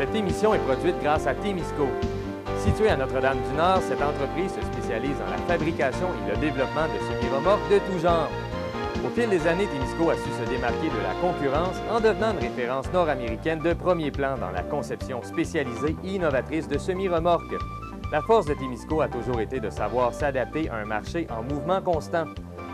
Cette émission est produite grâce à Témisco. Située à Notre-Dame-du-Nord, cette entreprise se spécialise dans la fabrication et le développement de semi-remorques de tout genre. Au fil des années, Témisco a su se démarquer de la concurrence en devenant une référence nord-américaine de premier plan dans la conception spécialisée et innovatrice de semi-remorques. La force de Témisco a toujours été de savoir s'adapter à un marché en mouvement constant.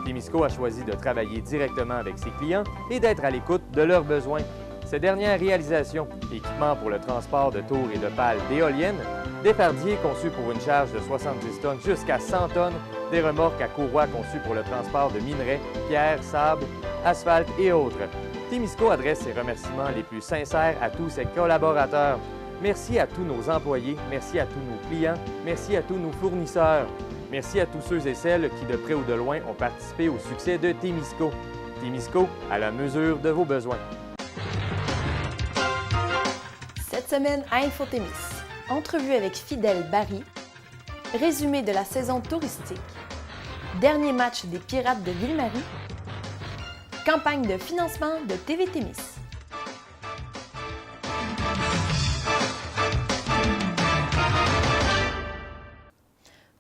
Témisco a choisi de travailler directement avec ses clients et d'être à l'écoute de leurs besoins. Ces dernières réalisations, équipements pour le transport de tours et de pales d'éoliennes, des fardiers conçus pour une charge de 70 tonnes jusqu'à 100 tonnes, des remorques à courroie conçues pour le transport de minerais, pierres, sable, asphalte et autres. Témisco adresse ses remerciements les plus sincères à tous ses collaborateurs. Merci à tous nos employés, merci à tous nos clients, merci à tous nos fournisseurs. Merci à tous ceux et celles qui, de près ou de loin, ont participé au succès de Témisco. Témisco, à la mesure de vos besoins. Cette semaine à InfoTémis, entrevue avec Fidèle Barry, résumé de la saison touristique, dernier match des Pirates de Ville-Marie, campagne de financement de TV Témis.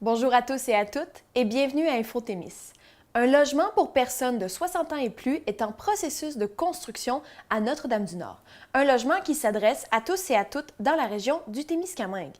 Bonjour à tous et à toutes et bienvenue à InfoTémis. Un logement pour personnes de 60 ans et plus est en processus de construction à Notre-Dame-du-Nord. Un logement qui s'adresse à tous et à toutes dans la région du Témiscamingue.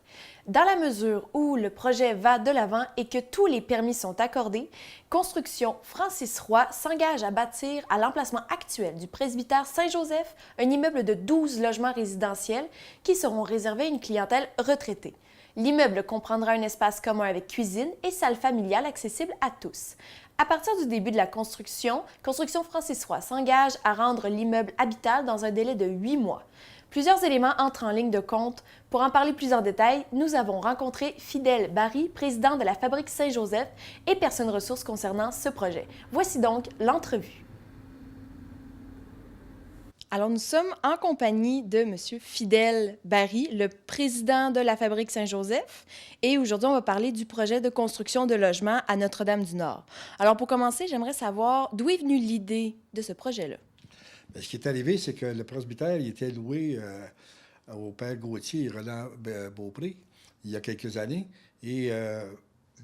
Dans la mesure où le projet va de l'avant et que tous les permis sont accordés, Construction Francis Roy s'engage à bâtir à l'emplacement actuel du presbytère Saint-Joseph un immeuble de 12 logements résidentiels qui seront réservés à une clientèle retraitée. L'immeuble comprendra un espace commun avec cuisine et salle familiale accessible à tous. À partir du début de la construction, Construction Francis Roy s'engage à rendre l'immeuble habitable dans un délai de 8 mois. Plusieurs éléments entrent en ligne de compte. Pour en parler plus en détail, nous avons rencontré Fidèle Barry, président de la Fabrique Saint-Joseph et personne ressource concernant ce projet. Voici donc l'entrevue. Alors, nous sommes en compagnie de M. Fidèle Barry, le président de la Fabrique Saint-Joseph. Et aujourd'hui, on va parler du projet de construction de logements à Notre-Dame-du-Nord. Alors, pour commencer, j'aimerais savoir d'où est venue l'idée de ce projet-là. Bien, ce qui est arrivé, c'est que le presbytère il était loué au père Gauthier et Roland Beaupré il y a quelques années. Et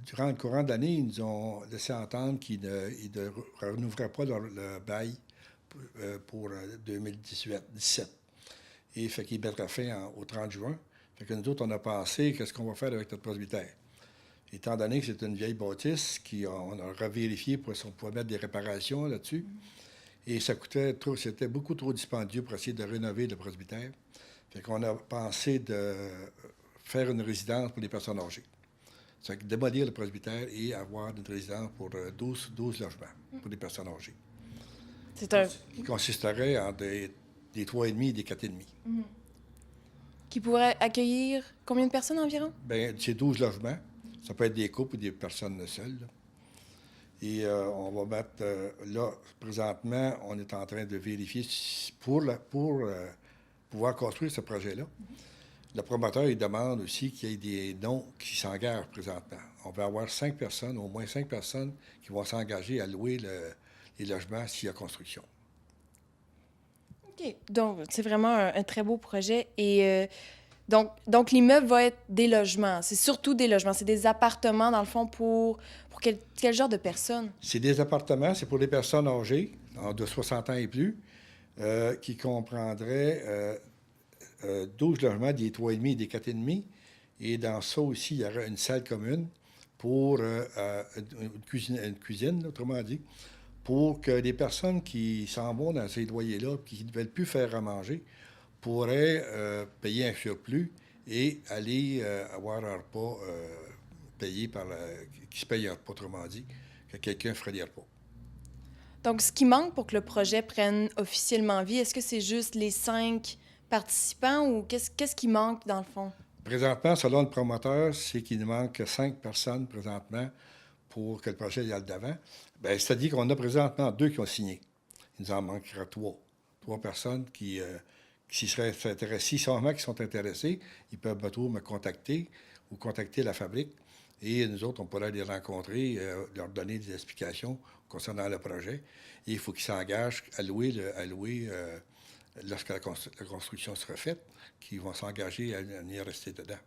durant le courant de l'année, ils nous ont laissé entendre qu'ils ne renouvelaient pas le bail pour 2017. Et fait qu'il mettra fin au 30 juin. Fait que nous autres, on a pensé qu'est-ce qu'on va faire avec notre presbytère. Étant donné que c'est une vieille bâtisse, on a revérifié pour si on pouvait mettre des réparations là-dessus. Et ça coûtait trop, c'était beaucoup trop dispendieux pour essayer de rénover le presbytère. Fait qu'on a pensé de faire une résidence pour les personnes âgées. C'est démolir le presbytère et avoir une résidence pour 12 logements pour les personnes âgées. Qui consisterait en des 3,5 et des 4,5. Qui pourrait accueillir combien de personnes environ? Bien, c'est 12 logements. Ça peut être des couples ou des personnes seules. Là. Et on va mettre, là, présentement, on est en train de vérifier pour pouvoir construire ce projet-là. Le promoteur, il demande aussi qu'il y ait des noms qui s'engagent présentement. On va avoir 5 personnes, au moins 5 personnes qui vont s'engager à louer les logements s'il y a construction. OK. Donc, c'est vraiment un très beau projet. Et donc l'immeuble va être des logements. C'est surtout des logements. C'est des appartements, dans le fond, pour quel genre de personnes? C'est des appartements. C'est pour les personnes âgées, de 60 ans et plus, qui comprendraient 12 logements, des 3,5 et des 4,5. Et dans ça aussi, il y aura une salle commune pour une cuisine, autrement dit, pour que les personnes qui s'en vont dans ces loyers-là, qui ne veulent plus faire à manger, pourraient payer un surplus et aller avoir un repas payé qui se paye un repas, autrement dit, que quelqu'un ferait des repas. Donc, ce qui manque pour que le projet prenne officiellement vie, est-ce que c'est juste les 5 participants ou qu'est-ce qui manque dans le fond? Présentement, selon le promoteur, c'est qu'il nous manque 5 personnes présentement pour que le projet aille d'avant. Bien, c'est-à-dire qu'on a présentement 2 qui ont signé. Il nous en manquera 3. 3 personnes qui seraient intéressées. Seulement qui sont intéressés, ils peuvent me contacter ou contacter la fabrique. Et nous autres, on pourrait les rencontrer, leur donner des explications concernant le projet. Et il faut qu'ils s'engagent à louer lorsque la construction sera faite, qui vont s'engager à venir rester dedans.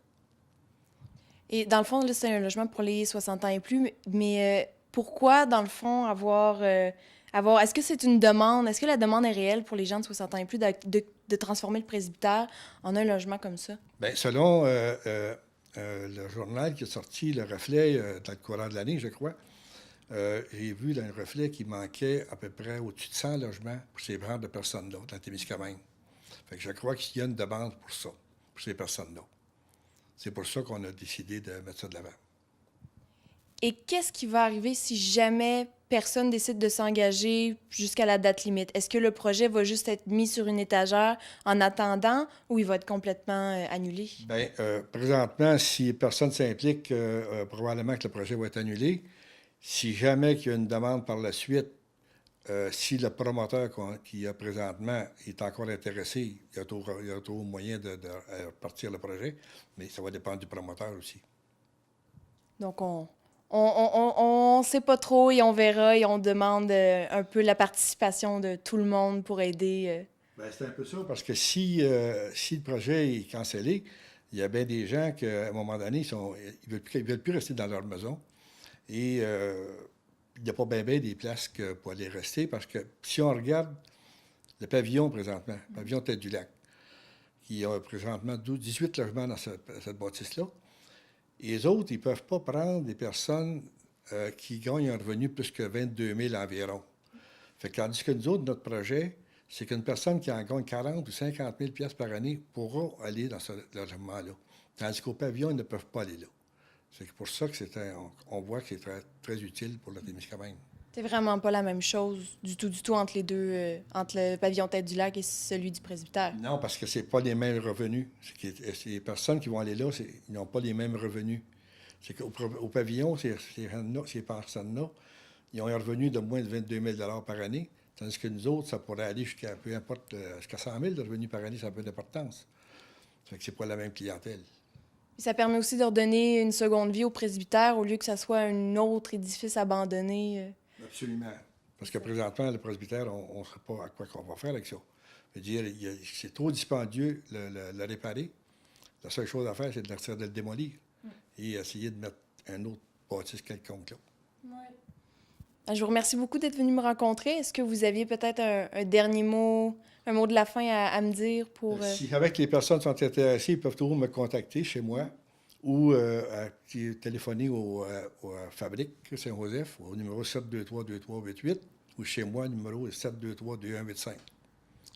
Et dans le fond, là, c'est un logement pour les 60 ans et plus, mais pourquoi, dans le fond, avoir... Est-ce que c'est une demande, est-ce que la demande est réelle pour les gens de 60 ans et plus de transformer le presbytère en un logement comme ça? Bien, selon le journal qui a sorti, Le Reflet, dans le courant de l'année, je crois, j'ai vu dans le Reflet qu'il manquait à peu près au-dessus de 100 logements pour ces branches de personnes-là, dans Témiscamingue. Fait que je crois qu'il y a une demande pour ça, pour ces personnes-là. C'est pour ça qu'on a décidé de mettre ça de l'avant. Et qu'est-ce qui va arriver si jamais personne décide de s'engager jusqu'à la date limite? Est-ce que le projet va juste être mis sur une étagère en attendant ou il va être complètement annulé? Bien, présentement, si personne ne s'implique, probablement que le projet va être annulé. Si jamais il y a une demande par la suite, si le promoteur qui a présentement est encore intéressé, il y a toujours moyen de partir le projet, mais ça va dépendre du promoteur aussi. Donc, on sait pas trop et on verra et on demande un peu la participation de tout le monde pour aider. Bien, c'est un peu ça, parce que si le projet est cancellé, il y a bien des gens qu'à un moment donné, ils veulent plus rester dans leur maison. Et il n'y a pas bien des places pour aller rester, parce que si on regarde le pavillon présentement, le pavillon Tête-du-Lac, qui a présentement 18 logements dans cette bâtisse-là, et les autres, ils ne peuvent pas prendre des personnes qui gagnent un revenu plus que 22 000 environ. Fait que, tandis que nous autres, notre projet, c'est qu'une personne qui en gagne 40 ou 50 000 piastres par année pourra aller dans ce logement-là. Tandis qu'au pavillon, ils ne peuvent pas aller là. C'est pour ça que on voit que c'est très, très utile pour le Témiscamingue. C'est vraiment pas la même chose du tout entre les deux, entre le pavillon Tête-du-Lac et celui du presbytère. Non, parce que c'est pas les mêmes revenus. C'est les personnes qui vont aller là, ils n'ont pas les mêmes revenus. C'est qu'au pavillon, ces personnes-là, ils ont un revenu de moins de 22 000 par année, tandis que nous autres, ça pourrait aller jusqu'à, peu importe, jusqu'à 100 000 de revenus par année, ça n'a pas d'importance. Fait que c'est pas la même clientèle. Et ça permet aussi de redonner une seconde vie au presbytère au lieu que ça soit un autre édifice abandonné. Absolument. Parce que présentement, le presbytère, on ne sait pas à quoi qu'on va faire avec ça. Je veux dire, c'est trop dispendieux le réparer. La seule chose à faire, c'est de le démolir et essayer de mettre un autre bâtisse quelconque là. Ouais. Je vous remercie beaucoup d'être venu me rencontrer. Est-ce que vous aviez peut-être un dernier mot, un mot de la fin à me dire pour... Si avec les personnes sont intéressées, ils peuvent toujours me contacter chez moi ou téléphoner à Fabrique Saint-Joseph au numéro 723-2388 ou chez moi, numéro 723-2185.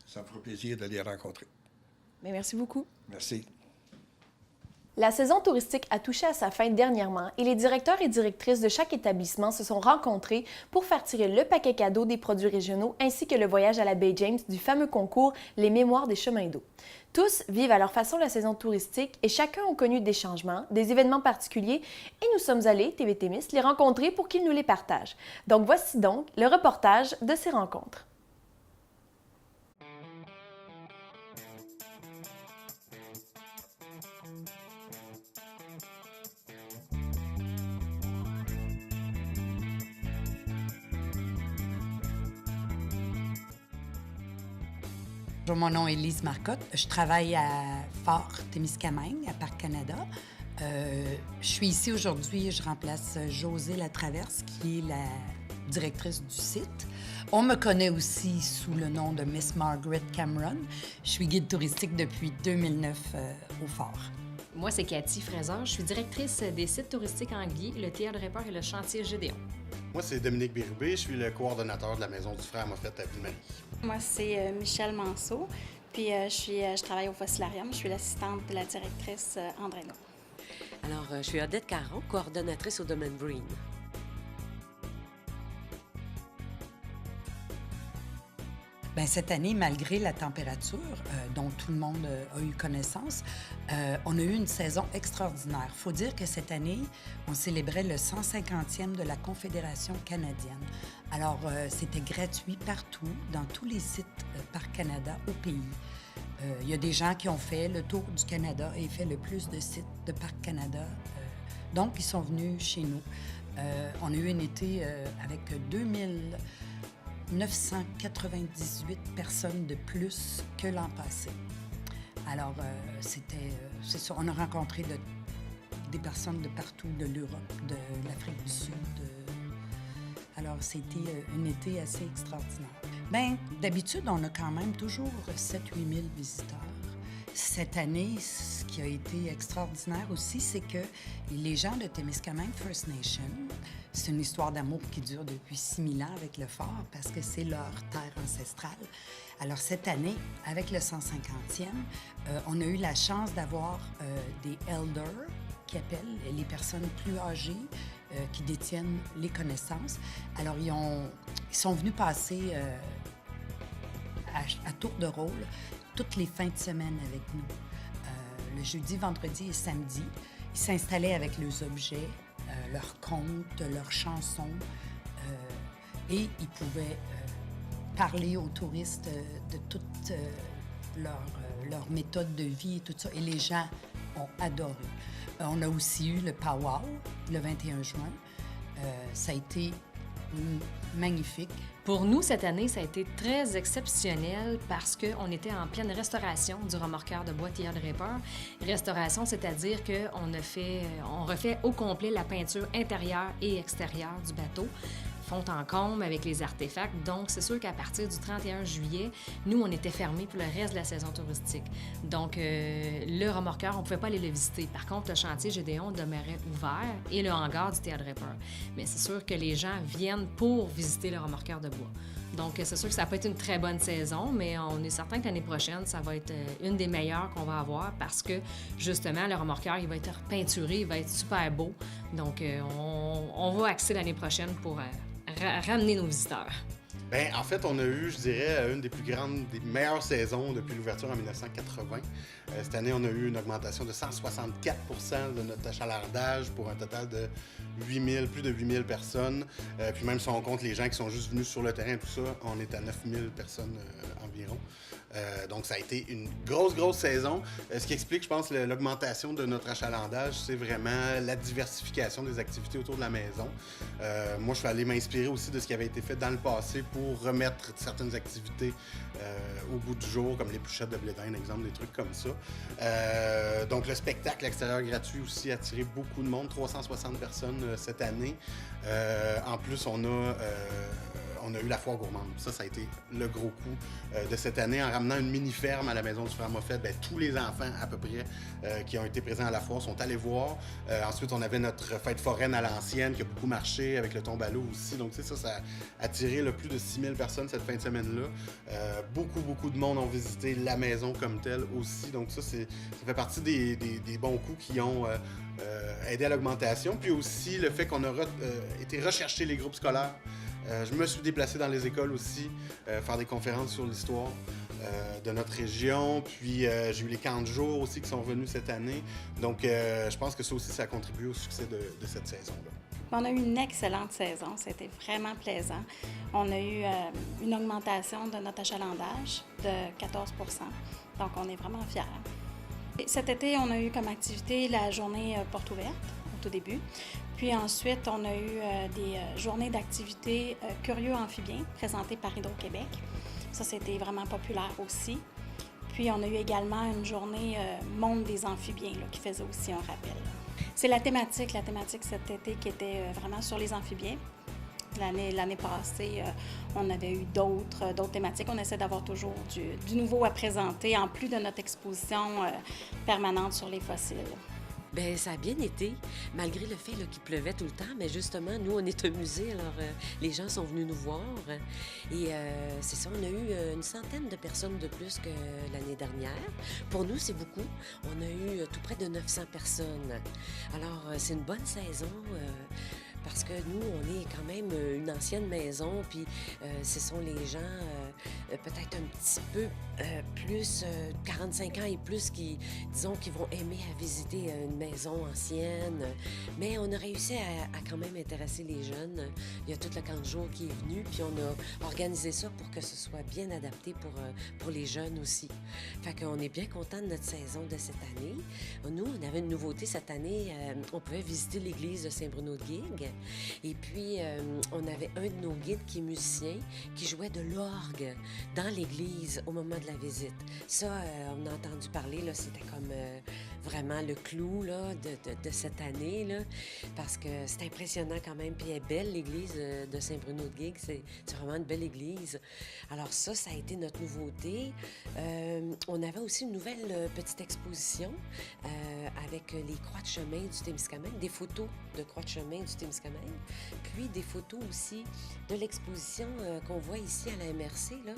Ça me fera plaisir de les rencontrer. Bien, merci beaucoup. Merci. La saison touristique a touché à sa fin dernièrement et les directeurs et directrices de chaque établissement se sont rencontrés pour faire tirer le paquet cadeau des produits régionaux ainsi que le voyage à la baie James du fameux concours Les Mémoires des chemins d'eau. Tous vivent à leur façon la saison touristique et chacun a connu des changements, des événements particuliers et nous sommes allés, TV Témis, les rencontrer pour qu'ils nous les partagent. Donc voici donc le reportage de ces rencontres. Mon nom est Lise Marcotte. Je travaille à Fort Témiscamingue, à Parc Canada. Je suis ici aujourd'hui, je remplace Josée Latraverse, qui est la directrice du site. On me connaît aussi sous le nom de Miss Margaret Cameron. Je suis guide touristique depuis 2009 au Fort. Moi, c'est Cathy Fraser. Je suis directrice des sites touristiques anglais, le théâtre de Repart et le chantier Gédéon. Moi, c'est Dominique Bérubé. Je suis le coordonnateur de la Maison du Frère Moffett à Ville-Marie. Moi, c'est Michel Manceau. Puis je travaille au Fossilarium. Je suis l'assistante de la directrice André Naud. Alors, je suis Odette Caron, coordonnatrice au domaine Green. Bien, cette année, malgré la température dont tout le monde a eu connaissance, on a eu une saison extraordinaire. Il faut dire que cette année, on célébrait le 150e de la Confédération canadienne. Alors, c'était gratuit partout, dans tous les sites Parc Canada au pays. Il y a des gens qui ont fait le tour du Canada et fait le plus de sites de Parc Canada. Donc, ils sont venus chez nous. On a eu un été avec 2000 998 personnes de plus que l'an passé. Alors, c'est ça, on a rencontré des personnes de partout, de l'Europe, de l'Afrique du Sud. Alors, c'était un été assez extraordinaire. Bien, d'habitude, on a quand même toujours 7-8 000 visiteurs. Cette année, ce qui a été extraordinaire aussi, c'est que les gens de Témiscamingue First Nation, c'est une histoire d'amour qui dure depuis 6000 ans avec le fort parce que c'est leur terre ancestrale. Alors cette année, avec le 150e, on a eu la chance d'avoir des elders, qui appellent les personnes plus âgées qui détiennent les connaissances. Alors ils sont venus passer à tour de rôle toutes les fins de semaine avec nous. Le jeudi, vendredi et samedi, ils s'installaient avec leurs objets, leurs contes, leurs chansons, et ils pouvaient parler aux touristes de toute leur méthode de vie et tout ça. Et les gens ont adoré. On a aussi eu le powwow le 21 juin. Ça a été magnifique. Pour nous, cette année, ça a été très exceptionnel parce qu'on était en pleine restauration du remorqueur de bois Thiers-de-Répeur. Restauration, c'est-à-dire qu'on refait au complet la peinture intérieure et extérieure du bateau, fond en comble avec les artefacts. Donc, c'est sûr qu'à partir du 31 juillet, nous, on était fermés pour le reste de la saison touristique. Donc, le remorqueur, on ne pouvait pas aller le visiter. Par contre, le chantier Gédéon demeurait ouvert et le hangar du Théâtre-Répeur. Mais c'est sûr que les gens viennent pour visiter le remorqueur de bois. Donc, c'est sûr que ça peut être une très bonne saison, mais on est certain que l'année prochaine, ça va être une des meilleures qu'on va avoir parce que, justement, le remorqueur, il va être peinturé, il va être super beau. Donc, on va axer l'année prochaine pour ramener nos visiteurs. Bien, en fait, on a eu, je dirais, une des plus grandes, des meilleures saisons depuis l'ouverture en 1980. Cette année, on a eu une augmentation de 164 % de notre achalandage pour un total de plus de 8 000 personnes. Puis même si on compte les gens qui sont juste venus sur le terrain et tout ça, on est à 9 000 personnes environ. Donc, ça a été une grosse saison. Ce qui explique, je pense, l'augmentation de notre achalandage, c'est vraiment la diversification des activités autour de la maison. Moi, je suis allé m'inspirer aussi de ce qui avait été fait dans le passé pour remettre certaines activités au goût du jour, comme les bouchettes de blé d'Inde, exemple, des trucs comme ça. Donc, le spectacle extérieur gratuit aussi a attiré beaucoup de monde, 360 personnes cette année. En plus, on a eu la foire gourmande. Ça a été le gros coup de cette année. En ramenant une mini-ferme à la maison du frère Moffett, bien, tous les enfants, à peu près, qui ont été présents à la foire sont allés voir. Ensuite, on avait notre fête foraine à l'ancienne qui a beaucoup marché avec le tombe-à-l'eau aussi. Donc, ça a attiré plus de 6 000 personnes cette fin de semaine-là. Beaucoup de monde ont visité la maison comme telle aussi. Donc, ça fait partie des bons coups qui ont aidé à l'augmentation. Puis aussi, le fait qu'on a été rechercher les groupes scolaires. Je me suis déplacé dans les écoles aussi, faire des conférences sur l'histoire de notre région. Puis j'ai eu les camps de jour aussi qui sont revenus cette année. Donc je pense que ça aussi, ça a contribué au succès de cette saison-là. On a eu une excellente saison. C'était vraiment plaisant. On a eu une augmentation de notre achalandage de 14 %. Donc on est vraiment fiers. Et cet été, on a eu comme activité la journée porte ouverte au tout début. Puis ensuite, on a eu des journées d'activités curieux amphibiens présentées par Hydro-Québec. Ça, c'était vraiment populaire aussi. Puis on a eu également une journée Monde des amphibiens là, qui faisait aussi un rappel. C'est la thématique cet été qui était vraiment sur les amphibiens. L'année passée, on avait eu d'autres thématiques. On essaie d'avoir toujours du nouveau à présenter, en plus de notre exposition permanente sur les fossiles. Bien, ça a bien été, malgré le fait qu'il pleuvait tout le temps. Mais justement, nous, on est un musée, alors les gens sont venus nous voir. Et c'est ça, on a eu une centaine de personnes de plus que l'année dernière. Pour nous, c'est beaucoup. On a eu tout près de 900 personnes. Alors, c'est une bonne saison. Parce que nous, on est quand même une ancienne maison, puis ce sont les gens peut-être un petit peu plus, 45 ans et plus, qui vont aimer à visiter une maison ancienne. Mais on a réussi à quand même intéresser les jeunes. Il y a tout le camp de jour qui est venu, puis on a organisé ça pour que ce soit bien adapté pour les jeunes aussi. Fait qu'on est bien contents de notre saison de cette année. Nous, on avait une nouveauté cette année. On pouvait visiter l'église de Saint-Bruno-de-Guigues. Et puis, on avait un de nos guides qui est musicien, qui jouait de l'orgue dans l'église au moment de la visite. Ça, on a entendu parler, là, c'était comme vraiment le clou là, de cette année, là, parce que c'est impressionnant quand même. Puis elle est belle, l'église de Saint-Bruno-de-Guigue. C'est vraiment une belle église. Alors ça a été notre nouveauté. On avait aussi une nouvelle petite exposition avec les croix de chemin du Témiscamingue, des photos de croix de chemin du Témiscamingue, puis des photos aussi de l'exposition qu'on voit ici à la MRC. Là.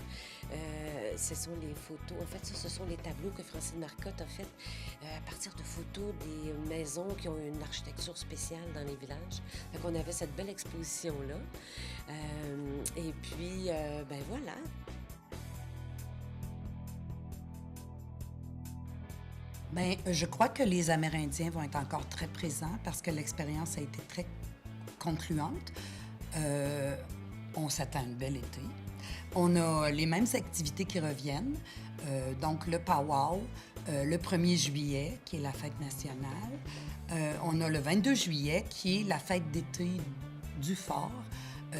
Ce sont les photos, en fait, ce sont les tableaux que Francine Marcotte a fait à partir de photos des maisons qui ont une architecture spéciale dans les villages. Fait qu'on avait cette belle exposition-là. Et puis, ben voilà. Bien, je crois que les Amérindiens vont être encore très présents parce que l'expérience a été très concluante. On s'attend à un bel été. On a les mêmes activités qui reviennent, donc le powwow, le 1er juillet, qui est la fête nationale. On a le 22 juillet, qui est la fête d'été du fort.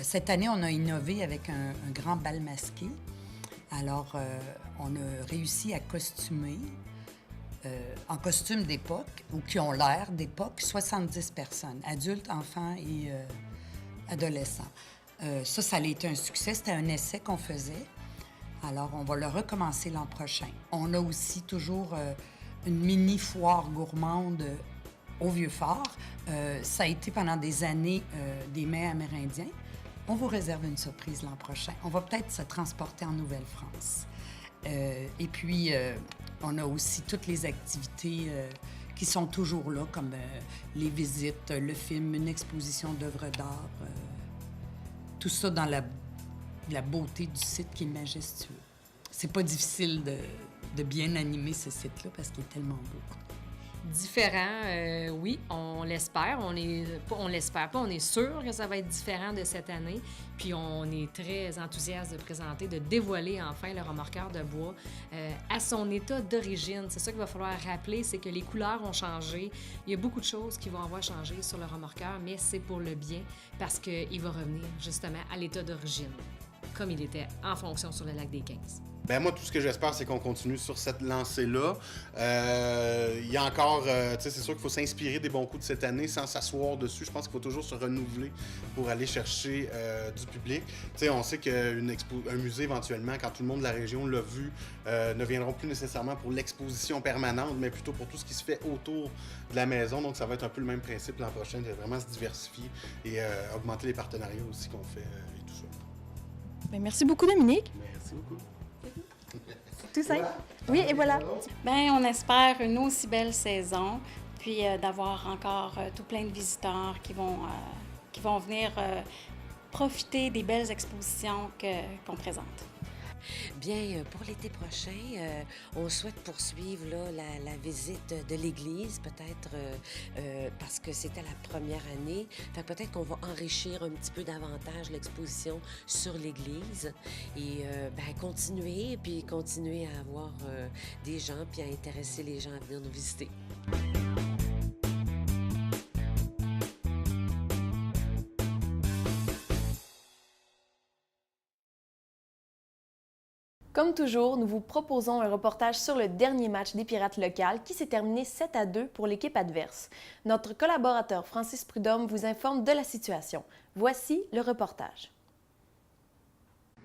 Cette année, on a innové avec un grand bal masqué. Alors, on a réussi à costumer, en costume d'époque, ou qui ont l'air d'époque, 70 personnes, adultes, enfants et adolescents. Ça a été un succès. C'était un essai qu'on faisait. Alors, on va le recommencer l'an prochain. On a aussi toujours une mini-foire gourmande au Vieux-Fort. Ça a été pendant des années des mets amérindiens. On vous réserve une surprise l'an prochain. On va peut-être se transporter en Nouvelle-France. Et puis, on a aussi toutes les activités qui sont toujours là, comme les visites, le film, une exposition d'œuvres d'art. Tout ça dans la beauté du site qui est majestueux. C'est pas difficile de bien animer ce site-là parce qu'il est tellement beau. Différent, oui, on l'espère. On l'espère pas, on est sûr que ça va être différent de cette année. Puis on est très enthousiaste de présenter, de dévoiler enfin le remorqueur de bois à son état d'origine. C'est ça qu'il va falloir rappeler, c'est que les couleurs ont changé. Il y a beaucoup de choses qui vont avoir changé sur le remorqueur, mais c'est pour le bien parce qu'il va revenir justement à l'état d'origine, comme il était en fonction sur le lac des 15. Ben moi, tout ce que j'espère, c'est qu'on continue sur cette lancée-là. Il y a encore, tu sais, c'est sûr qu'il faut s'inspirer des bons coups de cette année sans s'asseoir dessus. Je pense qu'il faut toujours se renouveler pour aller chercher du public. Tu sais, on sait qu'un musée, éventuellement, quand tout le monde de la région l'a vu, ne viendront plus nécessairement pour l'exposition permanente, mais plutôt pour tout ce qui se fait autour de la maison. Donc, ça va être un peu le même principe l'an prochain, de vraiment se diversifier et augmenter les partenariats aussi qu'on fait et tout ça. Bien, merci beaucoup, Dominique. Merci beaucoup. Tout simple. Oui, et voilà. Bien, on espère une aussi belle saison, puis d'avoir encore tout plein de visiteurs qui vont venir profiter des belles expositions qu'on présente. Bien, pour l'été prochain, on souhaite poursuivre là, la visite de l'église, peut-être parce que c'était la première année. Fait peut-être qu'on va enrichir un petit peu davantage l'exposition sur l'église et continuer à avoir des gens, puis à intéresser les gens à venir nous visiter. Comme toujours, nous vous proposons un reportage sur le dernier match des Pirates locales qui s'est terminé 7-2 pour l'équipe adverse. Notre collaborateur Francis Prudhomme vous informe de la situation. Voici le reportage.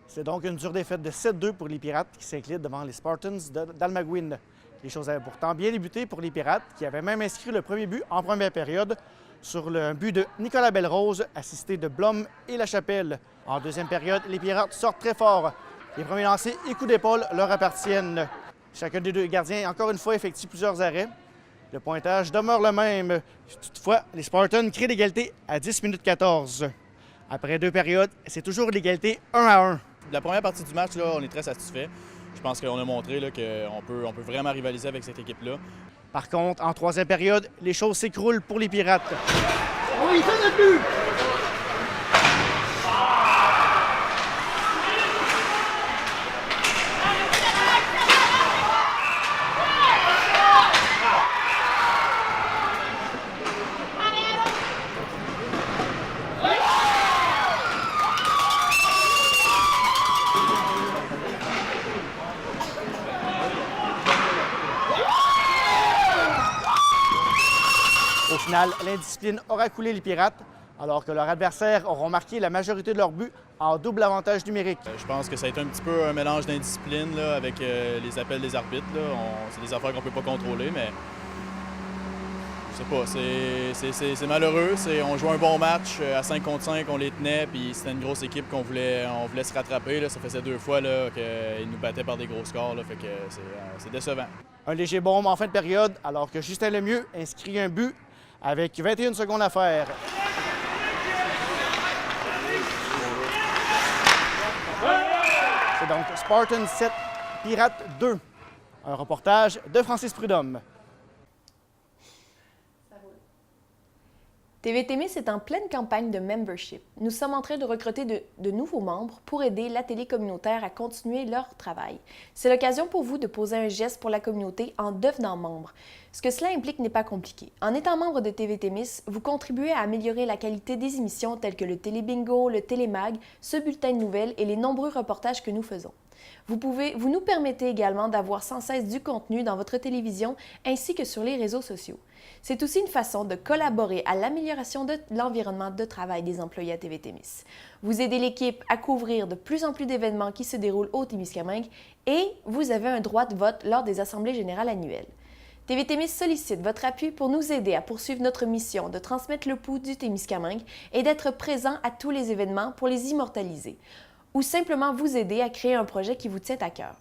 C'est donc une dure défaite de 7-2 pour les Pirates qui s'inclinent devant les Spartans d'Almaguin. Les choses avaient pourtant bien débuté pour les Pirates qui avaient même inscrit le premier but en première période sur un but de Nicolas Belrose, assisté de Blum et Lachapelle. En deuxième période, les Pirates sortent très fort. Les premiers lancers et coups d'épaule leur appartiennent. Chacun des deux gardiens, encore une fois, effectue plusieurs arrêts. Le pointage demeure le même. Toutefois, les Spartans créent l'égalité à 10 minutes 14. Après 2 périodes, c'est toujours l'égalité 1-1. La première partie du match, là, on est très satisfait. Je pense qu'on a montré qu'on peut vraiment rivaliser avec cette équipe-là. Par contre, en troisième période, les choses s'écroulent pour les Pirates. Oui, ça n'a plus! finale, l'indiscipline aura coulé les Pirates, alors que leurs adversaires auront marqué la majorité de leurs buts en double avantage numérique. Je pense que ça a été un petit peu un mélange d'indiscipline là, avec les appels des arbitres. C'est des affaires qu'on ne peut pas contrôler, mais je sais pas, c'est malheureux. On jouait un bon match à 5 contre 5, on les tenait, puis c'était une grosse équipe qu'on voulait se rattraper. Là. Ça faisait 2 fois qu'ils nous battaient par des gros scores, là, fait que c'est décevant. Un léger bombe en fin de période, alors que Justin Lemieux inscrit un but avec 21 secondes à faire. C'est donc Spartans 7, Pirates 2. Un reportage de Francis Prudhomme. TV Témis est en pleine campagne de membership. Nous sommes en train de recruter de nouveaux membres pour aider la télé communautaire à continuer leur travail. C'est l'occasion pour vous de poser un geste pour la communauté en devenant membre. Ce que cela implique n'est pas compliqué. En étant membre de TV Témis, vous contribuez à améliorer la qualité des émissions telles que le Télébingo, le Télémag, ce bulletin de nouvelles et les nombreux reportages que nous faisons. Vous nous permettez également d'avoir sans cesse du contenu dans votre télévision ainsi que sur les réseaux sociaux. C'est aussi une façon de collaborer à l'amélioration de l'environnement de travail des employés à TV Témis. Vous aidez l'équipe à couvrir de plus en plus d'événements qui se déroulent au Témiscamingue et vous avez un droit de vote lors des assemblées générales annuelles. TV Témis sollicite votre appui pour nous aider à poursuivre notre mission de transmettre le pouls du Témiscamingue et d'être présent à tous les événements pour les immortaliser, ou simplement vous aider à créer un projet qui vous tient à cœur.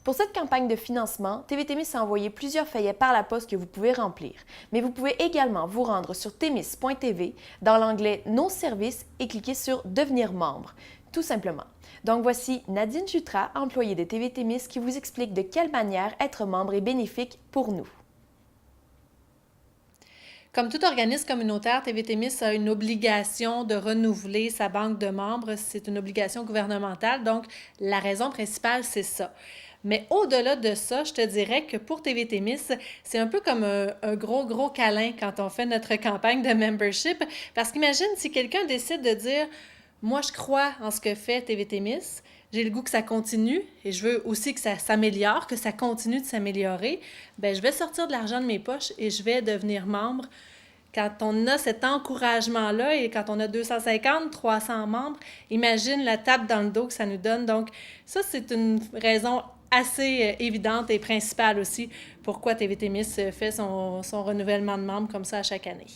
Pour cette campagne de financement, TV Témis a envoyé plusieurs feuillets par la poste que vous pouvez remplir, mais vous pouvez également vous rendre sur témis.tv dans l'onglet « Nos services » et cliquer sur « Devenir membre », tout simplement. Donc voici Nadine Jutra, employée de TV Témis, qui vous explique de quelle manière être membre est bénéfique pour nous. Comme tout organisme communautaire, TV Témis a une obligation de renouveler sa banque de membres. C'est une obligation gouvernementale, donc la raison principale, c'est ça. Mais au-delà de ça, je te dirais que pour TV Témis, c'est un peu comme un gros câlin quand on fait notre campagne de membership. Parce qu'imagine si quelqu'un décide de dire « Moi, je crois en ce que fait TV Témis, j'ai le goût que ça continue et je veux aussi que ça s'améliore, que ça continue de s'améliorer, bien, je vais sortir de l'argent de mes poches et je vais devenir membre. » Quand on a cet encouragement-là et quand on a 250, 300 membres, imagine la tape dans le dos que ça nous donne. Donc, ça, c'est une raison assez évidente et principale aussi pourquoi TV Témis fait son renouvellement de membres comme ça à chaque année.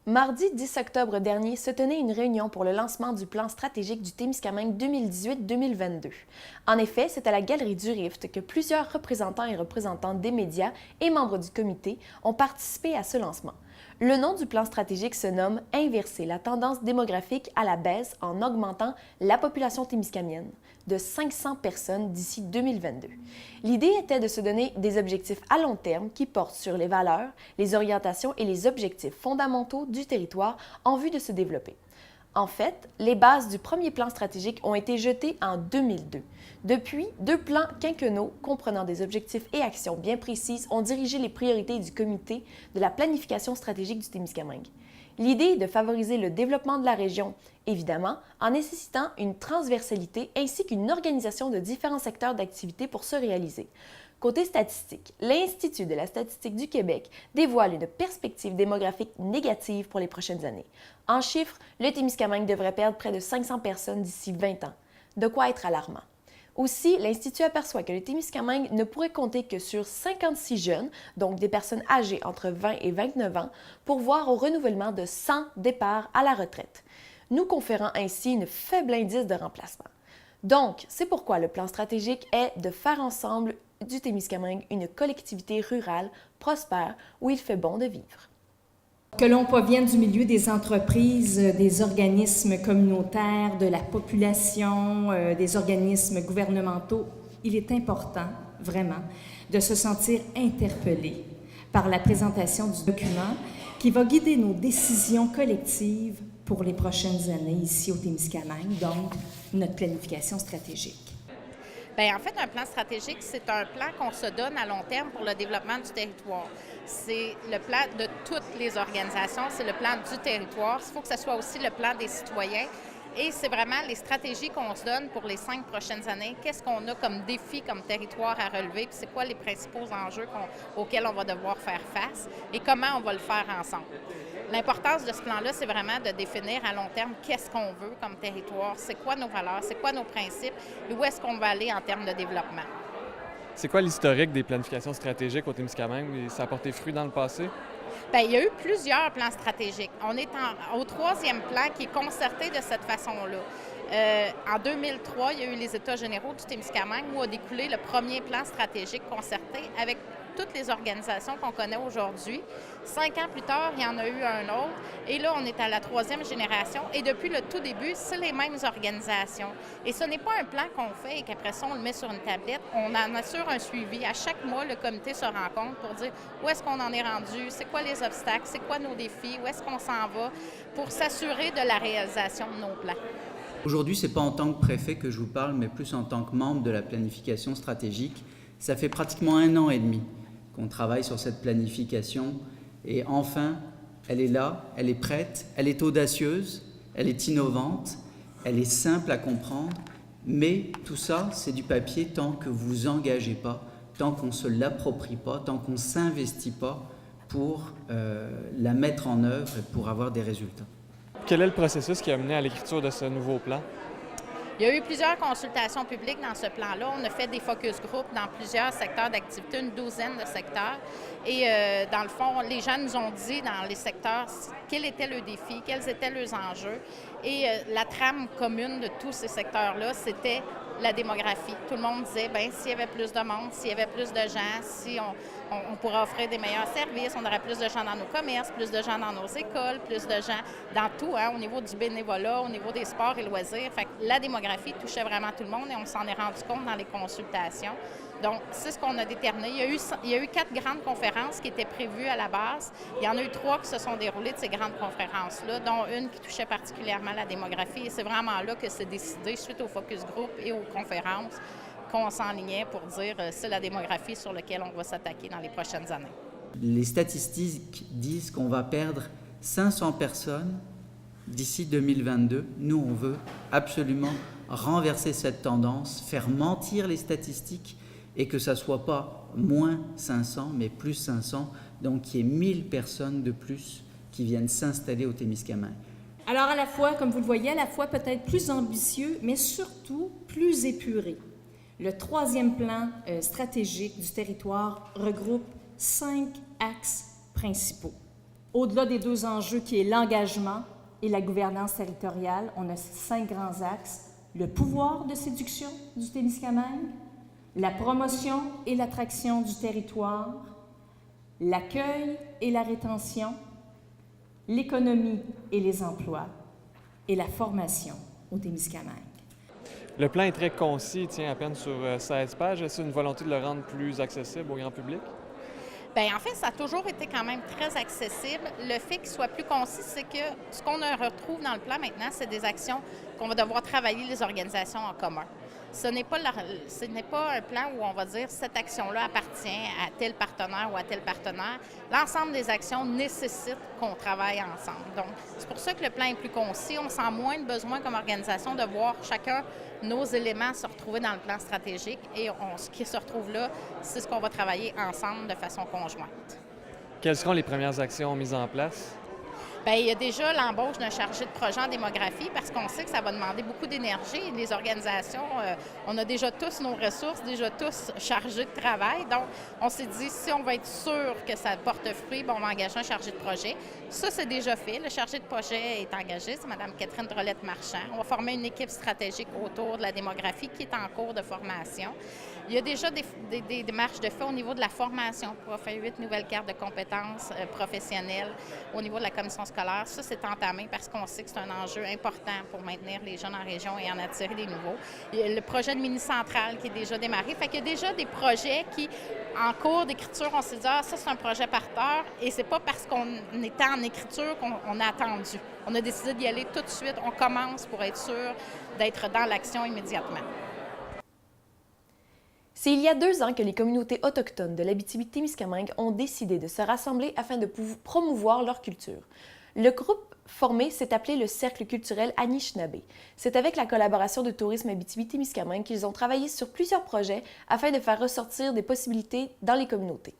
Mardi 10 octobre dernier se tenait une réunion pour le lancement du plan stratégique du Témiscamingue 2018-2022. En effet, c'est à la Galerie du Rift que plusieurs représentants et représentantes des médias et membres du comité ont participé à ce lancement. Le nom du plan stratégique se nomme « Inverser la tendance démographique à la baisse en augmentant la population témiscamienne de 500 personnes d'ici 2022 ». L'idée était de se donner des objectifs à long terme qui portent sur les valeurs, les orientations et les objectifs fondamentaux du territoire en vue de se développer. En fait, les bases du premier plan stratégique ont été jetées en 2002. Depuis, 2 plans quinquennaux comprenant des objectifs et actions bien précises ont dirigé les priorités du comité de la planification stratégique du Témiscamingue. L'idée est de favoriser le développement de la région, évidemment, en nécessitant une transversalité ainsi qu'une organisation de différents secteurs d'activité pour se réaliser. Côté statistique, l'Institut de la statistique du Québec dévoile une perspective démographique négative pour les prochaines années. En chiffres, le Témiscamingue devrait perdre près de 500 personnes d'ici 20 ans. De quoi être alarmant. Aussi, l'Institut aperçoit que le Témiscamingue ne pourrait compter que sur 56 jeunes, donc des personnes âgées entre 20 et 29 ans, pour voir au renouvellement de 100 départs à la retraite, nous conférant ainsi un faible indice de remplacement. Donc, c'est pourquoi le plan stratégique est de faire ensemble du Témiscamingue une collectivité rurale prospère où il fait bon de vivre. Que l'on provienne du milieu des entreprises, des organismes communautaires, de la population, des organismes gouvernementaux, il est important, vraiment, de se sentir interpellé par la présentation du document qui va guider nos décisions collectives pour les prochaines années ici au Témiscamingue, donc notre planification stratégique. Bien, en fait, un plan stratégique, c'est un plan qu'on se donne à long terme pour le développement du territoire. C'est le plan de toutes les organisations, c'est le plan du territoire. Il faut que ce soit aussi le plan des citoyens Et c'est vraiment les stratégies qu'on se donne pour les 5 prochaines années. Qu'est-ce qu'on a comme défi, comme territoire à relever, puis c'est quoi les principaux enjeux auxquels on va devoir faire face et comment on va le faire ensemble. L'importance de ce plan-là, c'est vraiment de définir à long terme qu'est-ce qu'on veut comme territoire, c'est quoi nos valeurs, c'est quoi nos principes et où est-ce qu'on va aller en termes de développement. C'est quoi l'historique des planifications stratégiques au Témiscamingue? Ça a porté fruit dans le passé? Bien, il y a eu plusieurs plans stratégiques. On est au 3e plan qui est concerté de cette façon-là. En 2003, il y a eu les États généraux du Témiscamingue où a découlé le premier plan stratégique concerté avec toutes les organisations qu'on connaît aujourd'hui. 5 ans plus tard, il y en a eu un autre. Et là, on est à la 3e génération. Et depuis le tout début, c'est les mêmes organisations. Et ce n'est pas un plan qu'on fait et qu'après ça, on le met sur une tablette. On en assure un suivi. À chaque mois, le comité se rencontre pour dire où est-ce qu'on en est rendu, c'est quoi les obstacles, c'est quoi nos défis, où est-ce qu'on s'en va, pour s'assurer de la réalisation de nos plans. Aujourd'hui, ce n'est pas en tant que préfet que je vous parle, mais plus en tant que membre de la planification stratégique. Ça fait pratiquement 1 an et demi qu'on travaille sur cette planification. Et enfin, elle est là, elle est prête, elle est audacieuse, elle est innovante, elle est simple à comprendre. Mais tout ça, c'est du papier tant que vous vous engagez pas, tant qu'on ne se l'approprie pas, tant qu'on ne s'investit pas pour la mettre en œuvre et pour avoir des résultats. Quel est le processus qui a mené à l'écriture de ce nouveau plan? Il y a eu plusieurs consultations publiques dans ce plan-là. On a fait des focus group dans plusieurs secteurs d'activité, une 12aine de secteurs. Et dans le fond, les gens nous ont dit dans les secteurs quels étaient leurs défis, quels étaient leurs enjeux. Et la trame commune de tous ces secteurs-là, c'était la démographie. Tout le monde disait, bien, s'il y avait plus de monde, s'il y avait plus de gens, si on pourrait offrir des meilleurs services, on aurait plus de gens dans nos commerces, plus de gens dans nos écoles, plus de gens dans tout, au niveau du bénévolat, au niveau des sports et loisirs. Fait que la démographie touchait vraiment tout le monde et on s'en est rendu compte dans les consultations. Donc, c'est ce qu'on a déterminé. Il y a eu 4 grandes conférences qui étaient prévues à la base. Il y en a eu 3 qui se sont déroulées de ces grandes conférences-là, dont une qui touchait particulièrement la démographie. Et c'est vraiment là que c'est décidé, suite au focus group et aux conférences, qu'on s'enlignait pour dire c'est la démographie sur laquelle on va s'attaquer dans les prochaines années. Les statistiques disent qu'on va perdre 500 personnes d'ici 2022. Nous, on veut absolument renverser cette tendance, faire mentir les statistiques et que ça ne soit pas moins 500, mais plus 500, donc qu'il y ait 1000 personnes de plus qui viennent s'installer au Témiscamingue. Alors à la fois, comme vous le voyez, à la fois peut-être plus ambitieux, mais surtout plus épuré. Le 3e plan stratégique du territoire regroupe 5 axes principaux. Au-delà des 2 enjeux qui est l'engagement et la gouvernance territoriale, on a 5 grands axes. Le pouvoir de séduction du Témiscamingue, la promotion et l'attraction du territoire, l'accueil et la rétention, l'économie et les emplois, et la formation au Témiscamingue. Le plan est très concis, il tient à peine sur 16 pages. Est-ce une volonté de le rendre plus accessible au grand public? Bien, en fait, ça a toujours été quand même très accessible. Le fait qu'il soit plus concis, c'est que ce qu'on retrouve dans le plan maintenant, c'est des actions qu'on va devoir travailler les organisations en commun. Ce n'est pas un plan où on va dire cette action-là appartient à tel partenaire ou à tel partenaire. L'ensemble des actions nécessite qu'on travaille ensemble. Donc, c'est pour ça que le plan est plus concis. On sent moins le besoin comme organisation de voir chacun nos éléments se retrouver dans le plan stratégique et ce qui se retrouve là, c'est ce qu'on va travailler ensemble de façon conjointe. Quelles seront les premières actions mises en place? Bien, il y a déjà l'embauche d'un chargé de projet en démographie parce qu'on sait que ça va demander beaucoup d'énergie. Les organisations, on a déjà tous nos ressources, déjà tous chargés de travail. Donc, on s'est dit, si on va être sûr que ça porte fruit, on va engager un chargé de projet. Ça, c'est déjà fait. Le chargé de projet est engagé, c'est Mme Catherine Drolette-Marchand. On va former une équipe stratégique autour de la démographie qui est en cours de formation. Il y a déjà des démarches de fait au niveau de la formation pour faire 8 nouvelles cartes de compétences professionnelles au niveau de la commission scolaire. Ça, c'est entamé parce qu'on sait que c'est un enjeu important pour maintenir les jeunes en région et en attirer des nouveaux. Il y a le projet de mini-centrale qui est déjà démarré. Fait qu'il y a déjà des projets qui, en cours d'écriture, on s'est dit « Ah, ça, c'est un projet porteur » et c'est pas parce qu'on était en écriture qu'on a attendu. On a décidé d'y aller tout de suite. On commence pour être sûr d'être dans l'action immédiatement. C'est il y a 2 ans que les communautés autochtones de l'Abitibi-Témiscamingue ont décidé de se rassembler afin de promouvoir leur culture. Le groupe formé s'est appelé le Cercle culturel Anishinaabe. C'est avec la collaboration de Tourisme Abitibi-Témiscamingue qu'ils ont travaillé sur plusieurs projets afin de faire ressortir des possibilités dans les communautés.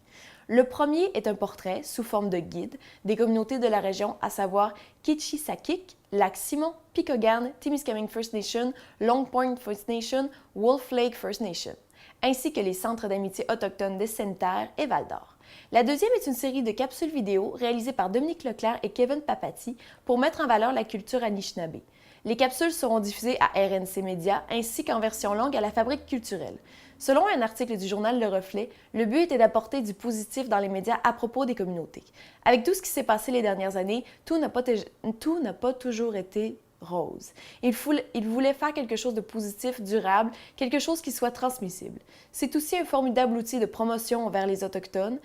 Le premier est un portrait, sous forme de guide, des communautés de la région, à savoir Kitchissakik, Lac-Simon, Picogan, Témiscamingue First Nation, Long Point First Nation, Wolf Lake First Nation, ainsi que les centres d'amitié autochtones de Sainte-Terre et Val-d'Or. La deuxième est une série de capsules vidéo réalisées par Dominique Leclerc et Kevin Papati pour mettre en valeur la culture Anishinaabe. Les capsules seront diffusées à RNC Média ainsi qu'en version longue à la Fabrique culturelle. Selon un article du journal Le Reflet, le but était d'apporter du positif dans les médias à propos des communautés. Avec tout ce qui s'est passé les dernières années, tout n'a pas toujours été rose. Il voulait faire quelque chose de positif, durable, quelque chose qui soit transmissible. C'est aussi un formidable outil de promotion envers les Autochtones,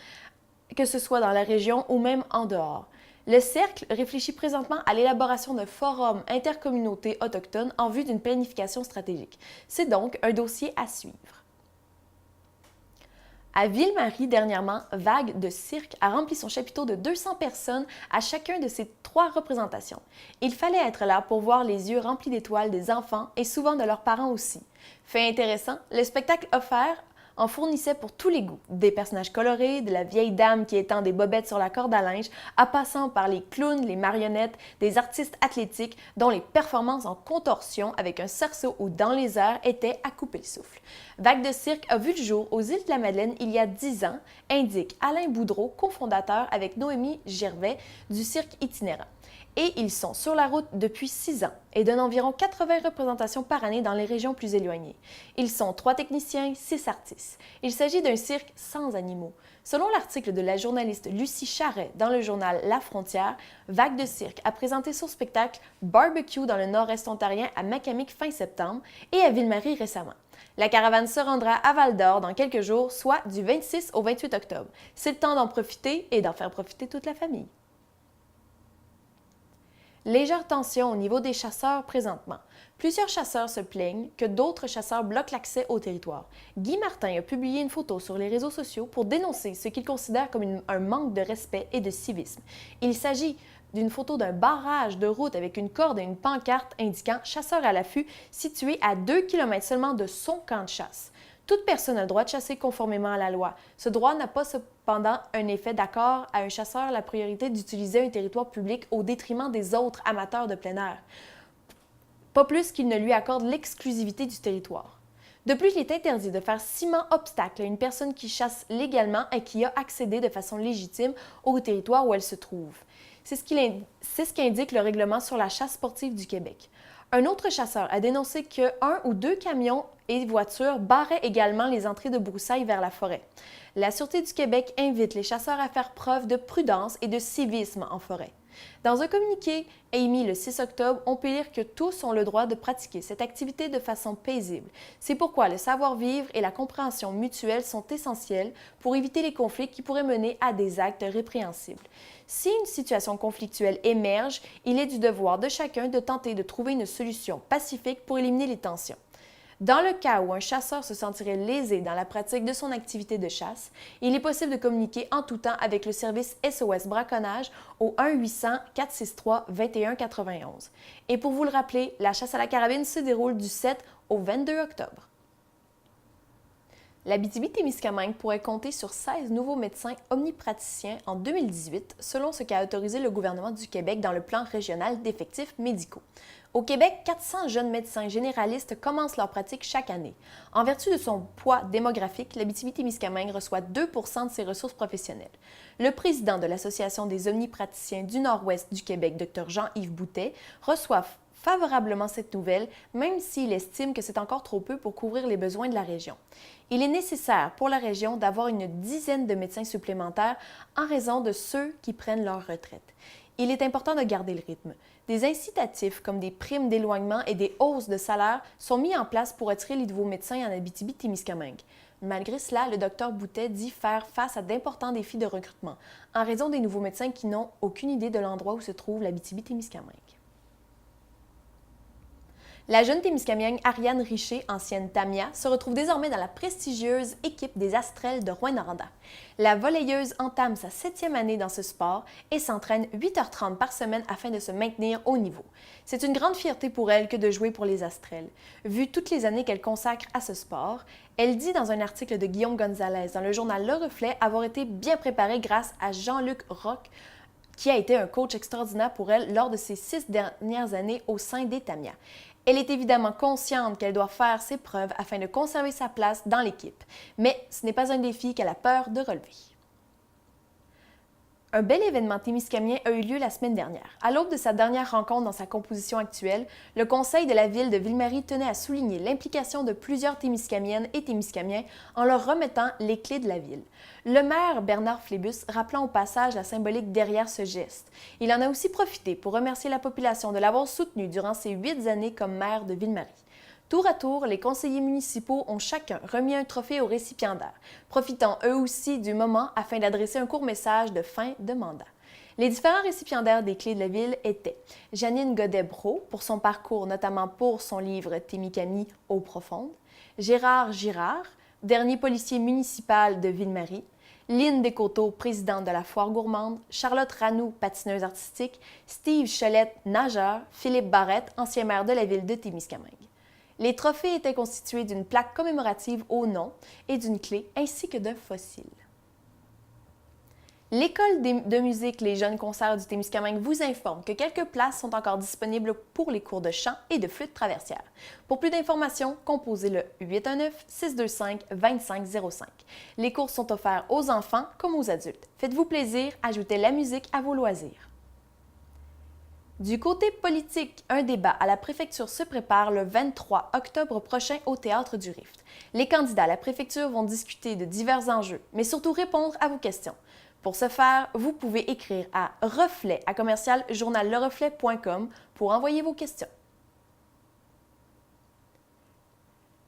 que ce soit dans la région ou même en dehors. Le Cercle réfléchit présentement à l'élaboration d'un forum intercommunauté autochtone en vue d'une planification stratégique. C'est donc un dossier à suivre. À Ville-Marie, dernièrement, Vague de Cirque a rempli son chapiteau de 200 personnes à chacun de ses 3 représentations. Il fallait être là pour voir les yeux remplis d'étoiles des enfants et souvent de leurs parents aussi. Fait intéressant, le spectacle offert en fournissait pour tous les goûts. Des personnages colorés, de la vieille dame qui étend des bobettes sur la corde à linge, à passant par les clowns, les marionnettes, des artistes athlétiques dont les performances en contorsion avec un cerceau ou dans les airs étaient à couper le souffle. Vague de Cirque a vu le jour aux îles de la Madeleine il y a 10 ans, indique Alain Boudreau, cofondateur avec Noémie Gervais du cirque itinérant. Et ils sont sur la route depuis 6 ans et donnent environ 80 représentations par année dans les régions plus éloignées. Ils sont 3 techniciens, 6 artistes. Il s'agit d'un cirque sans animaux. Selon l'article de la journaliste Lucie Charret dans le journal La Frontière, Vague de Cirque a présenté son spectacle Barbecue dans le nord-est ontarien à Macamic fin septembre et à Ville-Marie récemment. La caravane se rendra à Val-d'Or dans quelques jours, soit du 26 au 28 octobre. C'est le temps d'en profiter et d'en faire profiter toute la famille. Légère tension au niveau des chasseurs présentement. Plusieurs chasseurs se plaignent que d'autres chasseurs bloquent l'accès au territoire. Guy Martin a publié une photo sur les réseaux sociaux pour dénoncer ce qu'il considère comme un manque de respect et de civisme. Il s'agit d'une photo d'un barrage de route avec une corde et une pancarte indiquant « Chasseur à l'affût » situé à 2 km seulement de son camp de chasse. Toute personne a le droit de chasser conformément à la loi. Ce droit n'a pas cependant un effet d'accord à un chasseur la priorité d'utiliser un territoire public au détriment des autres amateurs de plein air. Pas plus qu'il ne lui accorde l'exclusivité du territoire. De plus, il est interdit de faire ciment obstacle à une personne qui chasse légalement et qui a accédé de façon légitime au territoire où elle se trouve. C'est ce qu'indique le règlement sur la chasse sportive du Québec. Un autre chasseur a dénoncé que 1 ou 2 camions et voitures barraient également les entrées de broussailles vers la forêt. La Sûreté du Québec invite les chasseurs à faire preuve de prudence et de civisme en forêt. Dans un communiqué émis le 6 octobre, on peut lire que tous ont le droit de pratiquer cette activité de façon paisible. C'est pourquoi le savoir-vivre et la compréhension mutuelle sont essentiels pour éviter les conflits qui pourraient mener à des actes répréhensibles. Si une situation conflictuelle émerge, il est du devoir de chacun de tenter de trouver une solution pacifique pour éliminer les tensions. Dans le cas où un chasseur se sentirait lésé dans la pratique de son activité de chasse, il est possible de communiquer en tout temps avec le service SOS Braconnage au 1-800-463-2191. Et pour vous le rappeler, la chasse à la carabine se déroule du 7 au 22 octobre. L'Abitibi-Témiscamingue pourrait compter sur 16 nouveaux médecins omnipraticiens en 2018, selon ce qu'a autorisé le gouvernement du Québec dans le plan régional d'effectifs médicaux. Au Québec, 400 jeunes médecins généralistes commencent leur pratique chaque année. En vertu de son poids démographique, l'Abitibi-Témiscamingue reçoit 2 % de ses ressources professionnelles. Le président de l'Association des omnipraticiens du Nord-Ouest du Québec, Dr Jean-Yves Boutet, reçoit favorablement cette nouvelle, même s'il estime que c'est encore trop peu pour couvrir les besoins de la région. Il est nécessaire pour la région d'avoir une dizaine de médecins supplémentaires en raison de ceux qui prennent leur retraite. Il est important de garder le rythme. Des incitatifs comme des primes d'éloignement et des hausses de salaire sont mis en place pour attirer les nouveaux médecins en Abitibi-Témiscamingue. Malgré cela, le Dr Boutet dit faire face à d'importants défis de recrutement, en raison des nouveaux médecins qui n'ont aucune idée de l'endroit où se trouve l'Abitibi-Témiscamingue. La jeune Témiscamingue Ariane Richer, ancienne Tamia, se retrouve désormais dans la prestigieuse équipe des Astrelles de Rouyn-Noranda. La volleyeuse entame sa 7e année dans ce sport et s'entraîne 8h30 par semaine afin de se maintenir au niveau. C'est une grande fierté pour elle que de jouer pour les Astrelles. Vu toutes les années qu'elle consacre à ce sport, elle dit dans un article de Guillaume Gonzalez dans le journal Le Reflet avoir été bien préparée grâce à Jean-Luc Roch, qui a été un coach extraordinaire pour elle lors de ses 6 dernières années au sein des Tamia. Elle est évidemment consciente qu'elle doit faire ses preuves afin de conserver sa place dans l'équipe, mais ce n'est pas un défi qu'elle a peur de relever. Un bel événement témiscamien a eu lieu la semaine dernière. À l'aube de sa dernière rencontre dans sa composition actuelle, le conseil de la ville de Ville-Marie tenait à souligner l'implication de plusieurs Témiscamiennes et Témiscamiens en leur remettant les clés de la ville. Le maire Bernard Flébus rappelant au passage la symbolique derrière ce geste. Il en a aussi profité pour remercier la population de l'avoir soutenu durant ses 8 années comme maire de Ville-Marie. Tour à tour, les conseillers municipaux ont chacun remis un trophée aux récipiendaires, profitant eux aussi du moment afin d'adresser un court message de fin de mandat. Les différents récipiendaires des clés de la ville étaient Janine Godet-Brault pour son parcours, notamment pour son livre Témicami eau profonde, Gérard Girard, dernier policier municipal de Ville-Marie, Lynne Descoteaux, présidente de la Foire gourmande, Charlotte Ranoux, patineuse artistique, Steve Cholette, nageur, Philippe Barrette, ancien maire de la ville de Témiscamingue. Les trophées étaient constitués d'une plaque commémorative au nom et d'une clé, ainsi que de fossiles. L'École de musique Les Jeunes Concerts du Témiscamingue vous informe que quelques places sont encore disponibles pour les cours de chant et de flûte traversière. Pour plus d'informations, composez le 819-625-2505. Les cours sont offerts aux enfants comme aux adultes. Faites-vous plaisir, ajoutez la musique à vos loisirs. Du côté politique, un débat à la préfecture se prépare le 23 octobre prochain au Théâtre du Rift. Les candidats à la préfecture vont discuter de divers enjeux, mais surtout répondre à vos questions. Pour ce faire, vous pouvez écrire à reflet@journallereflet.com pour envoyer vos questions.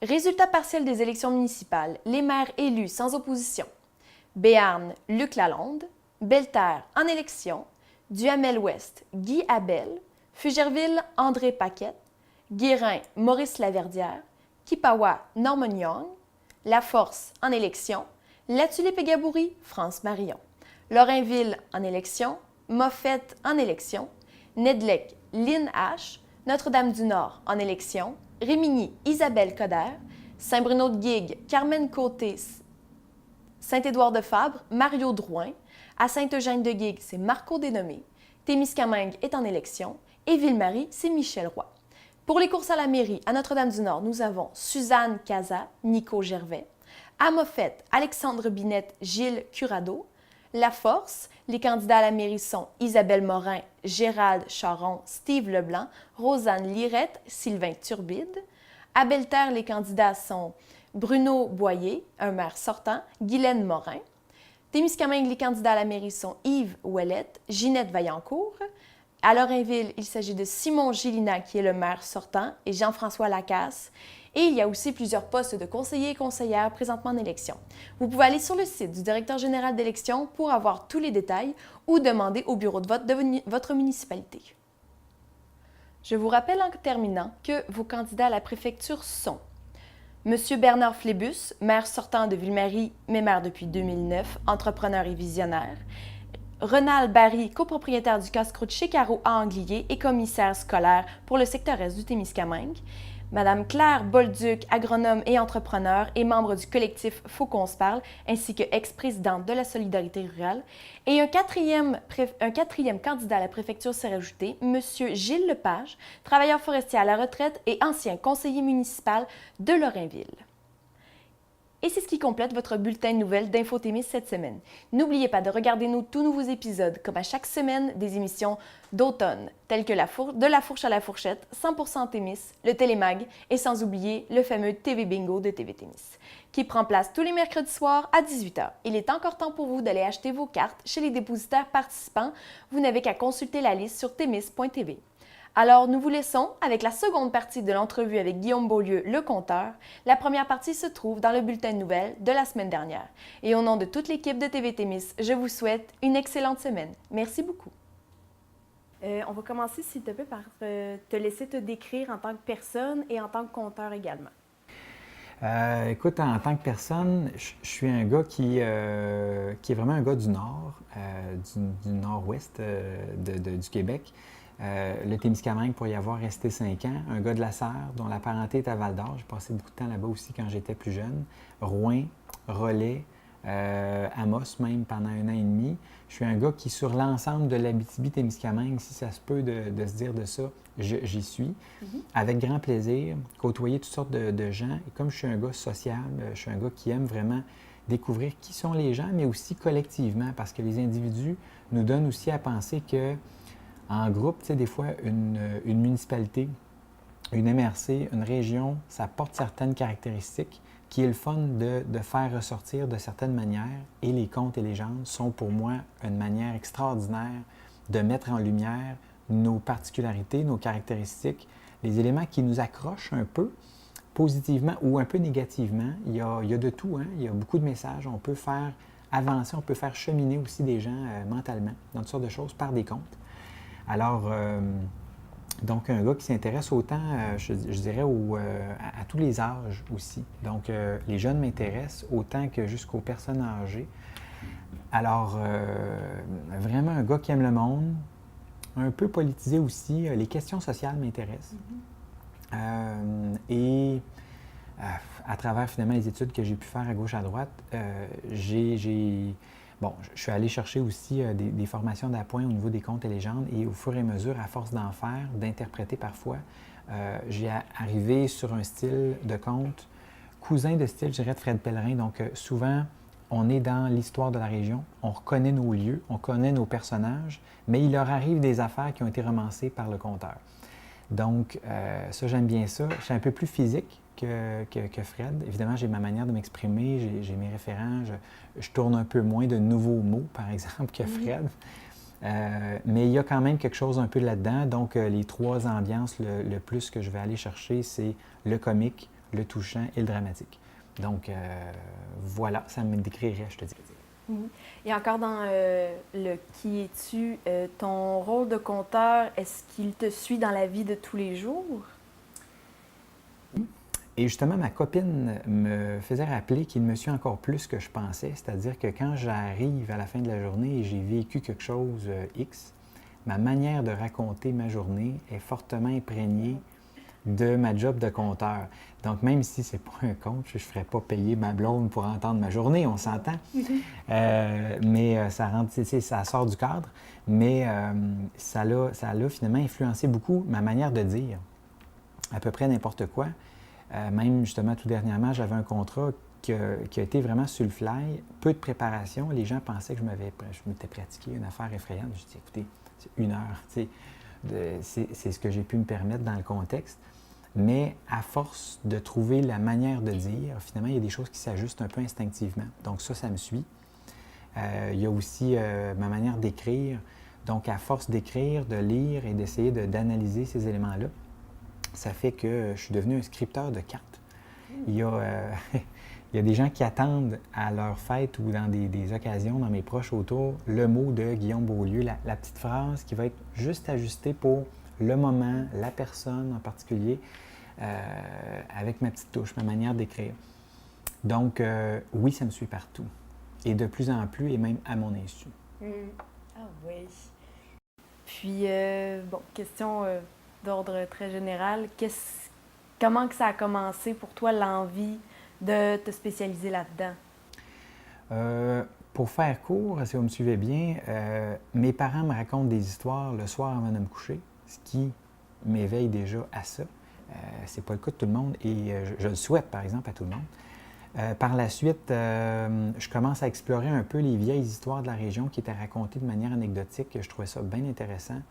Résultat partiel des élections municipales. Les maires élus sans opposition. Béarn, Luc Lalonde. Belle-Terre, en élection. Duhamel-Ouest, Guy Abel, Fugerville, André Paquette, Guérin, Maurice Laverdière, Kipawa, Norman Young, La Force, en élection, La Tulipe-et-Gaboury, France Marion, Lorrainville, en élection, Moffett, en élection, Nedlec, Lynn H, Notre-Dame-du-Nord, en élection, Rémigny, Isabelle Coder, Saint-Bruno-de-Guigue, Carmen Côté, Saint-Édouard-de-Fabre, Mario Drouin. À Sainte-Eugène-de-Guigue, c'est Marco Dénommé. Témiscamingue est en élection. Et Ville-Marie, c'est Michel Roy. Pour les courses à la mairie, à Notre-Dame-du-Nord, nous avons Suzanne Casa, Nico Gervais. À Moffett, Alexandre Binette, Gilles Curado. La Force, les candidats à la mairie sont Isabelle Morin, Gérald Charon, Steve Leblanc, Rosanne Lirette, Sylvain Turbide. À Belle-Terre, les candidats sont Bruno Boyer, un maire sortant, Guylaine Morin. Témiscamingue, les candidats à la mairie sont Yves Ouellette, Ginette Vaillancourt. À Lorrainville, il s'agit de Simon Gélina, qui est le maire sortant, et Jean-François Lacasse. Et il y a aussi plusieurs postes de conseillers et conseillères présentement en élection. Vous pouvez aller sur le site du directeur général d'élection pour avoir tous les détails ou demander au bureau de vote de votre municipalité. Je vous rappelle en terminant que vos candidats à la préfecture sont Monsieur Bernard Flébus, maire sortant de Ville-Marie, mais maire depuis 2009, entrepreneur et visionnaire. Renald Barry, copropriétaire du casse-croûte chez Caro à Anglier et commissaire scolaire pour le secteur est du Témiscamingue. Madame Claire Bolduc, agronome et entrepreneur et membre du collectif Faut qu'on se parle, ainsi que ex-présidente de la Solidarité rurale. Et un quatrième candidat à la préfecture s'est rajouté, Monsieur Gilles Lepage, travailleur forestier à la retraite et ancien conseiller municipal de Lorrainville. Et c'est ce qui complète votre bulletin de nouvelles d'Infotémis cette semaine. N'oubliez pas de regarder nos tout nouveaux épisodes, comme à chaque semaine, des émissions d'automne, telles que De la fourche à la fourchette, 100% Témis, le Télémag, et sans oublier le fameux TV Bingo de TV Témis, qui prend place tous les mercredis soirs à 18h. Il est encore temps pour vous d'aller acheter vos cartes chez les dépositaires participants. Vous n'avez qu'à consulter la liste sur témis.tv. Alors, nous vous laissons avec la seconde partie de l'entrevue avec Guillaume Beaulieu, le conteur. La première partie se trouve dans le bulletin de nouvelles de la semaine dernière. Et au nom de toute l'équipe de TV Témis, je vous souhaite une excellente semaine. Merci beaucoup. On va commencer, s'il te plaît, par te laisser te décrire en tant que personne et en tant que conteur également. Écoute, en tant que personne, je suis un gars qui est vraiment un gars du Nord, du Nord-Ouest du Québec. Le Témiscamingue, pour y avoir resté 5 ans. Un gars de la Serre, dont la parenté est à Val-d'Or. J'ai passé beaucoup de temps là-bas aussi quand j'étais plus jeune. Rouen, Relais, Amos même pendant 1 an et demi. Je suis un gars qui, sur l'ensemble de l'Abitibi-Témiscamingue, si ça se peut de se dire de ça, j'y suis. Avec grand plaisir, côtoyer toutes sortes de gens. Et comme je suis un gars sociable, je suis un gars qui aime vraiment découvrir qui sont les gens, mais aussi collectivement, parce que les individus nous donnent aussi à penser que en groupe, tu sais, des fois, une municipalité, une MRC, une région, ça porte certaines caractéristiques qui est le fun de faire ressortir de certaines manières. Et les contes et légendes sont pour moi une manière extraordinaire de mettre en lumière nos particularités, nos caractéristiques, les éléments qui nous accrochent un peu positivement ou un peu négativement. Il y a de tout, hein? Il y a beaucoup de messages. On peut faire avancer, on peut faire cheminer aussi des gens mentalement dans toutes sortes de choses par des contes. Alors, donc, un gars qui s'intéresse autant, je dirais, à tous les âges aussi. Donc, les jeunes m'intéressent autant que jusqu'aux personnes âgées. Alors, vraiment un gars qui aime le monde, un peu politisé aussi. Les questions sociales m'intéressent. Et à travers, finalement, les études que j'ai pu faire à gauche, à droite, Bon, je suis allé chercher aussi des formations d'appoint au niveau des contes et légendes et au fur et à mesure, à force d'en faire, d'interpréter parfois, j'ai arrivé sur un style de conte cousin de style, je dirais, de Fred Pellerin. Donc, souvent, on est dans l'histoire de la région, on reconnaît nos lieux, on connaît nos personnages, mais il leur arrive des affaires qui ont été romancées par le conteur. Donc, ça, j'aime bien ça. Je suis un peu plus physique que Fred. Évidemment, j'ai ma manière de m'exprimer, j'ai mes référents. Je tourne un peu moins de nouveaux mots, par exemple, que Fred. Mais il y a quand même quelque chose un peu là-dedans. Donc, les 3 ambiances, le plus que je vais aller chercher, c'est le comique, le touchant et le dramatique. Donc, voilà, ça me décrirait, je te dis. Et encore dans le « Qui es-tu ?», ton rôle de conteur, est-ce qu'il te suit dans la vie de tous les jours? Et justement, ma copine me faisait rappeler qu'il me suit encore plus que je pensais. C'est-à-dire que quand j'arrive à la fin de la journée et j'ai vécu quelque chose X, ma manière de raconter ma journée est fortement imprégnée de ma job de conteur. Donc, même si c'est pas un conte, je ne ferais pas payer ma blonde pour entendre ma journée, on s'entend. Mais ça rentre, ça sort du cadre. Mais ça a finalement influencé beaucoup ma manière de dire à peu près n'importe quoi. Même, justement, tout dernièrement, j'avais un contrat qui a été vraiment sur le fly, peu de préparation. Les gens pensaient que je m'étais pratiqué une affaire effrayante. Je dis, écoutez, c'est 1 heure. C'est ce que j'ai pu me permettre dans le contexte. Mais à force de trouver la manière de dire, finalement, il y a des choses qui s'ajustent un peu instinctivement. Donc ça me suit. Il y a aussi ma manière d'écrire. Donc, à force d'écrire, de lire et d'essayer d'analyser ces éléments-là, ça fait que je suis devenu un scripteur de cartes. Il y a des gens qui attendent à leur fête ou dans des occasions, dans mes proches autour, le mot de Guillaume Beaulieu, la petite phrase qui va être juste ajustée pour le moment, la personne en particulier, avec ma petite touche, ma manière d'écrire. Donc, oui, ça me suit partout. Et de plus en plus, et même à mon insu. Ah oui. Puis, bon, question d'ordre très général. Comment que ça a commencé pour toi, l'envie de te spécialiser là-dedans? Pour faire court, si vous me suivez bien, mes parents me racontent des histoires le soir avant de me coucher, ce qui m'éveille déjà à ça. C'est pas le cas de tout le monde et je le souhaite, par exemple, à tout le monde. Par la suite, je commence à explorer un peu les vieilles histoires de la région qui étaient racontées de manière anecdotique. Je trouvais ça bien intéressant.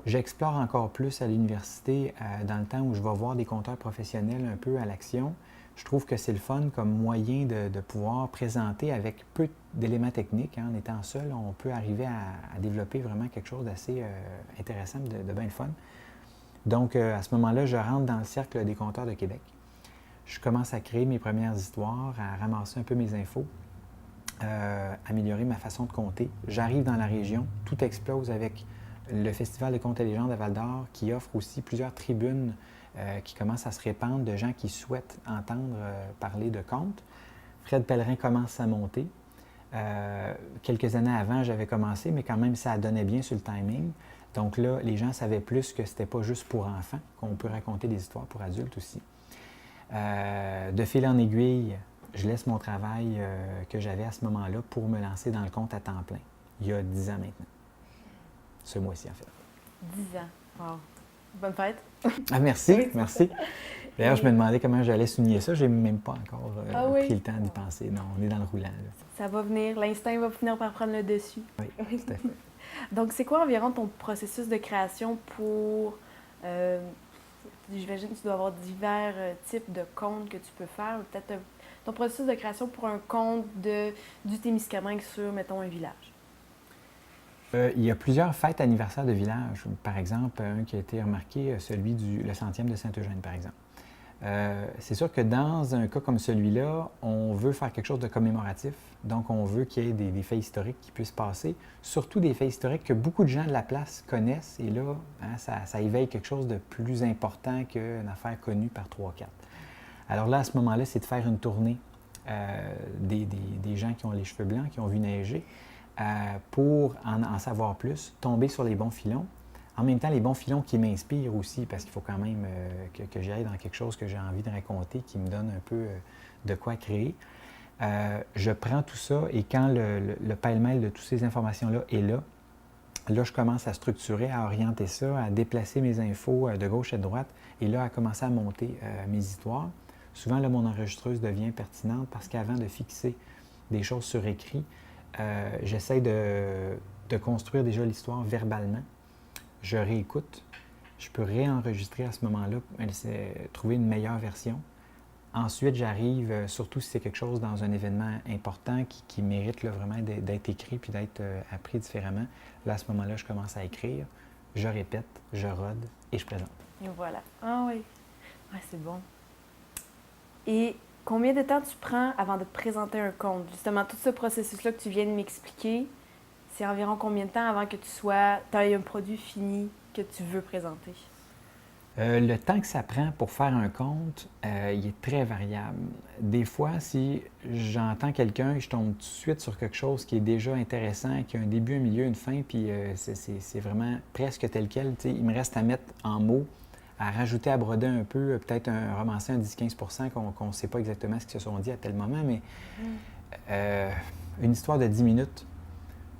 J'explore encore plus à l'université dans le temps où je vais voir des conteurs professionnels un peu à l'action. Je trouve que c'est le fun comme moyen de pouvoir présenter avec peu d'éléments techniques. Hein. En étant seul, on peut arriver à développer vraiment quelque chose d'assez intéressant, de bien le fun. Donc, à ce moment-là, je rentre dans le cercle des conteurs de Québec. Je commence à créer mes premières histoires, à ramasser un peu mes infos, améliorer ma façon de compter. J'arrive dans la région, tout explose avec le Festival de contes et légendes à Val-d'Or qui offre aussi plusieurs tribunes qui commencent à se répandre de gens qui souhaitent entendre parler de contes. Fred Pellerin commence à monter. Quelques années avant, j'avais commencé, mais quand même, ça donnait bien sur le timing. Donc là, les gens savaient plus que c'était pas juste pour enfants, qu'on peut raconter des histoires pour adultes aussi. De fil en aiguille, je laisse mon travail que j'avais à ce moment-là pour me lancer dans le conte à temps plein, il y a 10 ans maintenant. Ce mois-ci, en fait. 10 ans. Wow. Bonne fête. Ah, merci, Oui, merci. D'ailleurs, je me demandais comment j'allais souligner ça. Je n'ai même pas encore pris le temps d'y penser. Non, on est dans le roulant. Là. Ça va venir, l'instinct va finir par prendre le dessus. Oui, tout à fait. Donc, c'est quoi environ ton processus de création pour... j'imagine que tu dois avoir divers types de contes que tu peux faire. Peut-être ton processus de création pour un conte du Témiscamingue sur, mettons, un village. Il y a plusieurs fêtes anniversaires de village. Par exemple, un qui a été remarqué, celui le centième de Saint-Eugène, par exemple. C'est sûr que dans un cas comme celui-là, on veut faire quelque chose de commémoratif. Donc, on veut qu'il y ait des faits historiques qui puissent passer, surtout des faits historiques que beaucoup de gens de la place connaissent. Et là, hein, ça éveille quelque chose de plus important qu'une affaire connue par 3-4. Alors là, à ce moment-là, c'est de faire une tournée des gens qui ont les cheveux blancs, qui ont vu neiger, pour en savoir plus, tomber sur les bons filons. En même temps, les bons filons qui m'inspirent aussi, parce qu'il faut quand même que j'aille dans quelque chose que j'ai envie de raconter, qui me donne un peu de quoi créer. Je prends tout ça et quand le pêle-mêle de toutes ces informations-là est là, je commence à structurer, à orienter ça, à déplacer mes infos de gauche et de droite et là, à commencer à monter mes histoires. Souvent, là, mon enregistreuse devient pertinente parce qu'avant de fixer des choses sur écrit, j'essaie de construire déjà l'histoire verbalement. Je réécoute. Je peux réenregistrer à ce moment-là, trouver une meilleure version. Ensuite, j'arrive, surtout si c'est quelque chose dans un événement important qui mérite là, vraiment d'être écrit puis d'être appris différemment. Là, à ce moment-là, je commence à écrire, je répète, je rôde et je présente. Et voilà. Ah oui. Ah, c'est bon. Et combien de temps tu prends avant de te présenter un conte? Justement, tout ce processus-là que tu viens de m'expliquer, c'est environ combien de temps avant que tu aies un produit fini que tu veux présenter? Le temps que ça prend pour faire un conte, il est très variable. Des fois, si j'entends quelqu'un et je tombe tout de suite sur quelque chose qui est déjà intéressant, qui a un début, un milieu, une fin, puis c'est vraiment presque tel quel, il me reste à mettre en mots, à rajouter, à broder un peu, peut-être un romancer un 10-15 % qu'on ne sait pas exactement ce qu'ils se sont dit à tel moment, mais une histoire de 10 minutes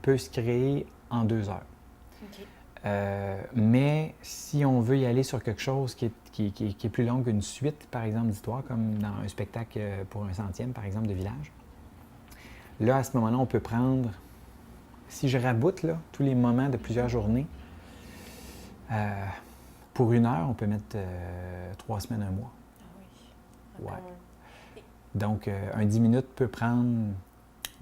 peut se créer en 2 heures. Okay. Mais si on veut y aller sur quelque chose qui est plus long qu'une suite, par exemple, d'histoire, comme dans un spectacle pour un centième, par exemple, de village, là, à ce moment-là, on peut prendre, si je raboute là, tous les moments de plusieurs journées, pour 1 heure, on peut mettre 3 semaines, 1 mois. Ah oui. Ouais. Donc, un 10 minutes peut prendre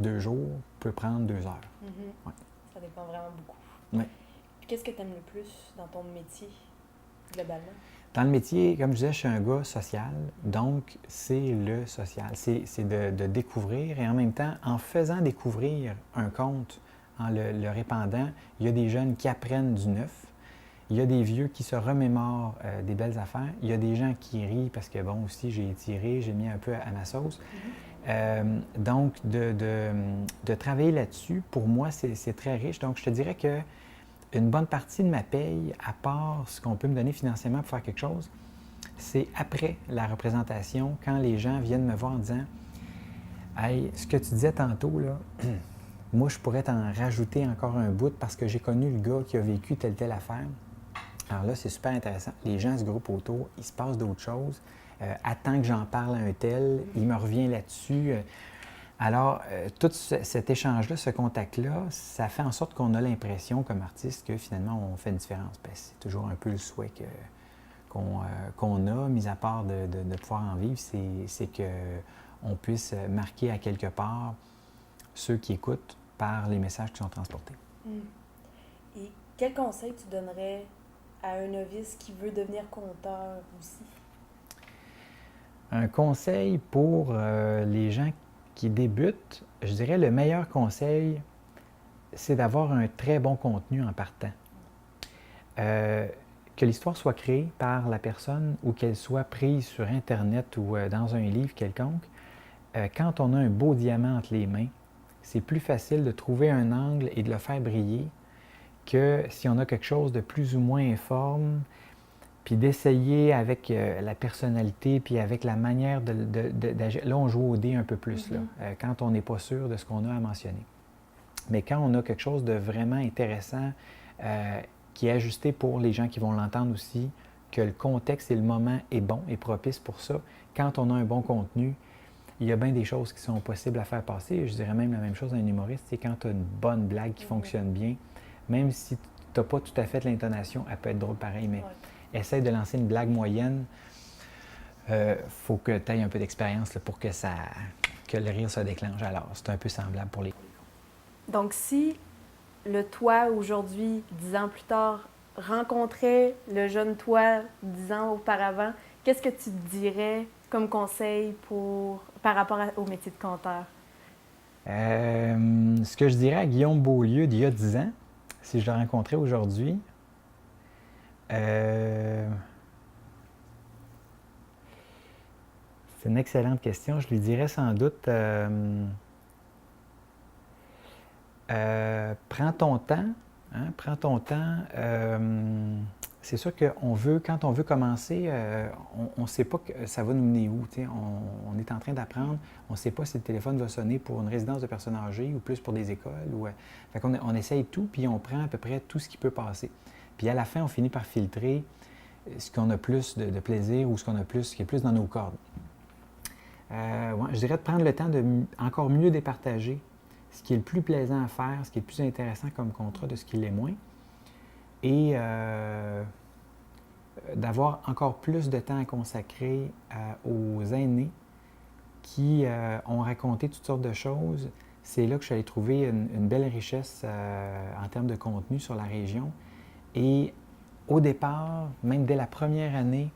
2 jours, peut prendre 2 heures. Mm-hmm. Ouais. Ça dépend vraiment beaucoup. Oui. Qu'est-ce que tu aimes le plus dans ton métier, globalement? Dans le métier, comme je disais, je suis un gars social, donc c'est le social. C'est de découvrir et en même temps, en faisant découvrir un conte, en le répandant, il y a des jeunes qui apprennent du neuf, il y a des vieux qui se remémorent des belles affaires, il y a des gens qui rient parce que, bon, aussi, j'ai étiré, j'ai mis un peu à ma sauce. Donc, de travailler là-dessus, pour moi, c'est très riche. Donc, je te dirais que une bonne partie de ma paye, à part ce qu'on peut me donner financièrement pour faire quelque chose, c'est après la représentation, quand les gens viennent me voir en disant « Hey, ce que tu disais tantôt, là, moi, je pourrais t'en rajouter encore un bout parce que j'ai connu le gars qui a vécu telle affaire. » Alors là, c'est super intéressant. Les gens se groupent autour, il se passe d'autres choses. Attends que j'en parle à un tel, il me revient là-dessus. Alors, tout cet échange-là, ce contact-là, ça fait en sorte qu'on a l'impression, comme artiste, que finalement, on fait une différence. Bien, c'est toujours un peu le souhait qu'on a, mis à part de pouvoir en vivre, c'est qu'on puisse marquer à quelque part ceux qui écoutent par les messages qui sont transportés. Et quel conseil tu donnerais à un novice qui veut devenir conteur aussi? Un conseil pour les gens qui débutent, je dirais le meilleur conseil, c'est d'avoir un très bon contenu en partant. que l'histoire soit créée par la personne ou qu'elle soit prise sur Internet ou dans un livre quelconque, quand on a un beau diamant entre les mains, c'est plus facile de trouver un angle et de le faire briller que si on a quelque chose de plus ou moins informe, puis d'essayer avec la personnalité, puis avec la manière d'agir. Là, on joue au dé un peu plus, là, quand on n'est pas sûr de ce qu'on a à mentionner. Mais quand on a quelque chose de vraiment intéressant, qui est ajusté pour les gens qui vont l'entendre aussi, que le contexte et le moment est bon et propice pour ça, quand on a un bon contenu, il y a bien des choses qui sont possibles à faire passer. Je dirais même la même chose à un humoriste, c'est quand tu as une bonne blague qui fonctionne bien, même si tu n'as pas tout à fait l'intonation, elle peut être drôle pareil, mais essaye de lancer une blague moyenne. Faut que tu aies un peu d'expérience là, pour que le rire se déclenche. Alors, c'est un peu semblable pour les... Donc, si le toi aujourd'hui, 10 ans plus tard, rencontrait le jeune toi 10 ans auparavant, qu'est-ce que tu te dirais comme conseil par rapport au métier de conteur? Ce que je dirais à Guillaume Beaulieu d'il y a 10 ans, si je le rencontrais aujourd'hui, c'est une excellente question. Je lui dirais sans doute, prends ton temps. Hein, prends ton temps. C'est sûr qu'on veut, quand on veut commencer, on ne sait pas que ça va nous mener où. On est en train d'apprendre. On ne sait pas si le téléphone va sonner pour une résidence de personnes âgées ou plus pour des écoles. Fait qu'on on essaye tout, puis on prend à peu près tout ce qui peut passer. Puis à la fin, on finit par filtrer ce qu'on a plus de plaisir ou ce qui est plus dans nos cordes. Je dirais de prendre le temps de encore mieux départager ce qui est le plus plaisant à faire, ce qui est le plus intéressant comme contrat de ce qui l'est moins. Et d'avoir encore plus de temps à consacrer aux aînés qui ont raconté toutes sortes de choses. C'est là que je suis allé trouver une belle richesse en termes de contenu sur la région. Et au départ, même dès la première année,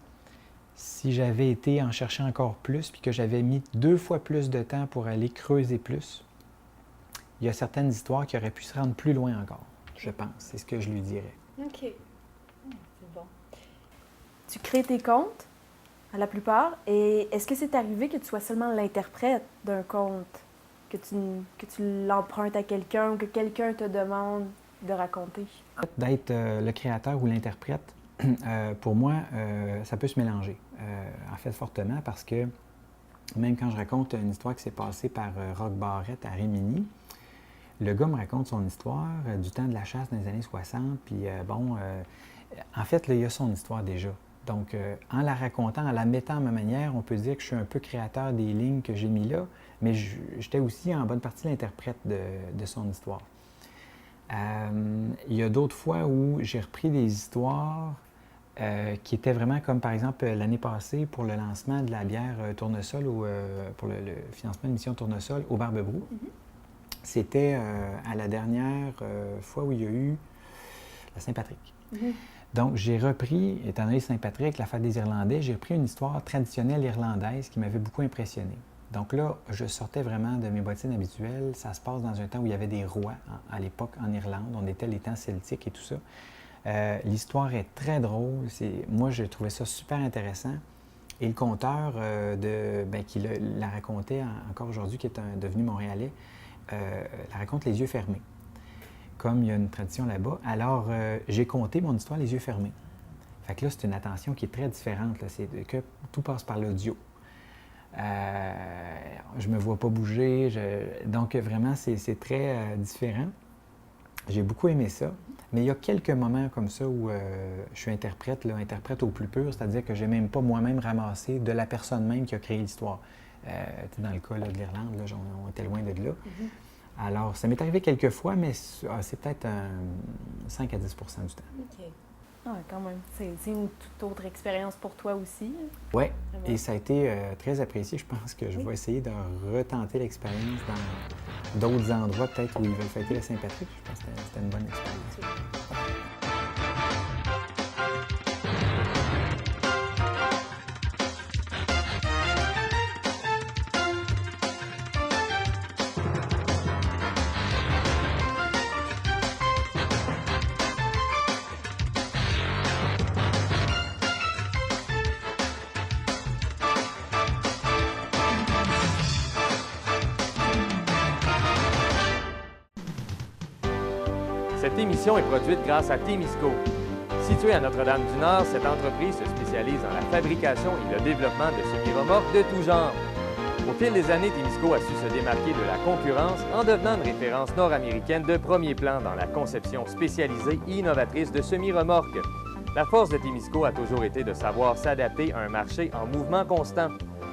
si j'avais été en chercher encore plus, puis que j'avais mis 2 fois plus de temps pour aller creuser plus, il y a certaines histoires qui auraient pu se rendre plus loin encore, je pense. C'est ce que je lui dirais. OK. C'est bon. Tu crées tes contes, à la plupart, et est-ce que c'est arrivé que tu sois seulement l'interprète d'un conte, que tu l'empruntes à quelqu'un ou que quelqu'un te demande de raconter? D'être le créateur ou l'interprète, pour moi, ça peut se mélanger, en fait, fortement, parce que même quand je raconte une histoire qui s'est passée par Roch Barrette à Rimini, le gars me raconte son histoire du temps de la chasse dans les années 60, puis en fait, là, il y a son histoire déjà. Donc, en la racontant, en la mettant à ma manière, on peut dire que je suis un peu créateur des lignes que j'ai mis là, mais j'étais aussi en bonne partie l'interprète de son histoire. Il y a d'autres fois où j'ai repris des histoires qui étaient vraiment comme, par exemple, l'année passée pour le lancement de la bière Tournesol, pour le financement de l'émission Tournesol au Barbe-Brou. C'était à la dernière fois où il y a eu la Saint-Patrick. Donc, j'ai repris, étant donné Saint-Patrick, la fête des Irlandais, j'ai repris une histoire traditionnelle irlandaise qui m'avait beaucoup impressionné. Donc là, je sortais vraiment de mes bottines habituelles. Ça se passe dans un temps où il y avait des rois à l'époque en Irlande. On était les temps celtiques et tout ça. L'histoire est très drôle. Moi, j'ai trouvé ça super intéressant. Et le conteur qui la racontait encore aujourd'hui, qui est devenu montréalais, la raconte les yeux fermés. Comme il y a une tradition là-bas. Alors, j'ai conté mon histoire les yeux fermés. Fait que là, c'est une attention qui est très différente. C'est que tout passe par l'audio. Je me vois pas bouger. Donc, vraiment, c'est très différent. J'ai beaucoup aimé ça. Mais il y a quelques moments comme ça où je suis interprète au plus pur, c'est-à-dire que j'ai même pas moi-même ramassé de la personne même qui a créé l'histoire. Dans le cas là, de l'Irlande, là, on était loin de là. Alors, ça m'est arrivé quelques fois, mais c'est peut-être 5 à 10 % du temps. OK. Ah, quand même. C'est une toute autre expérience pour toi aussi. Oui, et ça a été très apprécié. Je pense que je vais essayer de retenter l'expérience dans d'autres endroits, peut-être où ils veulent fêter la Saint-Patrick. Je pense que c'était une bonne expérience. Cette émission est produite grâce à Témisco. Située à Notre-Dame-du-Nord, cette entreprise se spécialise dans la fabrication et le développement de semi-remorques de tout genre. Au fil des années, Témisco a su se démarquer de la concurrence en devenant une référence nord-américaine de premier plan dans la conception spécialisée et innovatrice de semi-remorques. La force de Témisco a toujours été de savoir s'adapter à un marché en mouvement constant.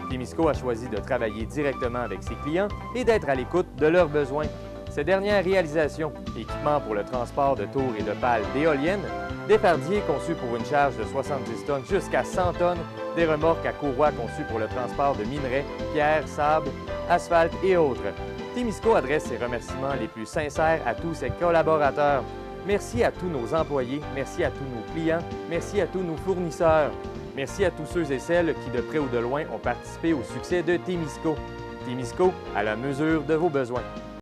Témisco a choisi de travailler directement avec ses clients et d'être à l'écoute de leurs besoins. Ces dernières réalisations, équipements pour le transport de tours et de pales d'éoliennes, des fardiers conçus pour une charge de 70 tonnes jusqu'à 100 tonnes, des remorques à courroie conçues pour le transport de minerais, pierres, sable, asphalte et autres. Témisco adresse ses remerciements les plus sincères à tous ses collaborateurs. Merci à tous nos employés, merci à tous nos clients, merci à tous nos fournisseurs. Merci à tous ceux et celles qui, de près ou de loin, ont participé au succès de Témisco. Témisco, à la mesure de vos besoins.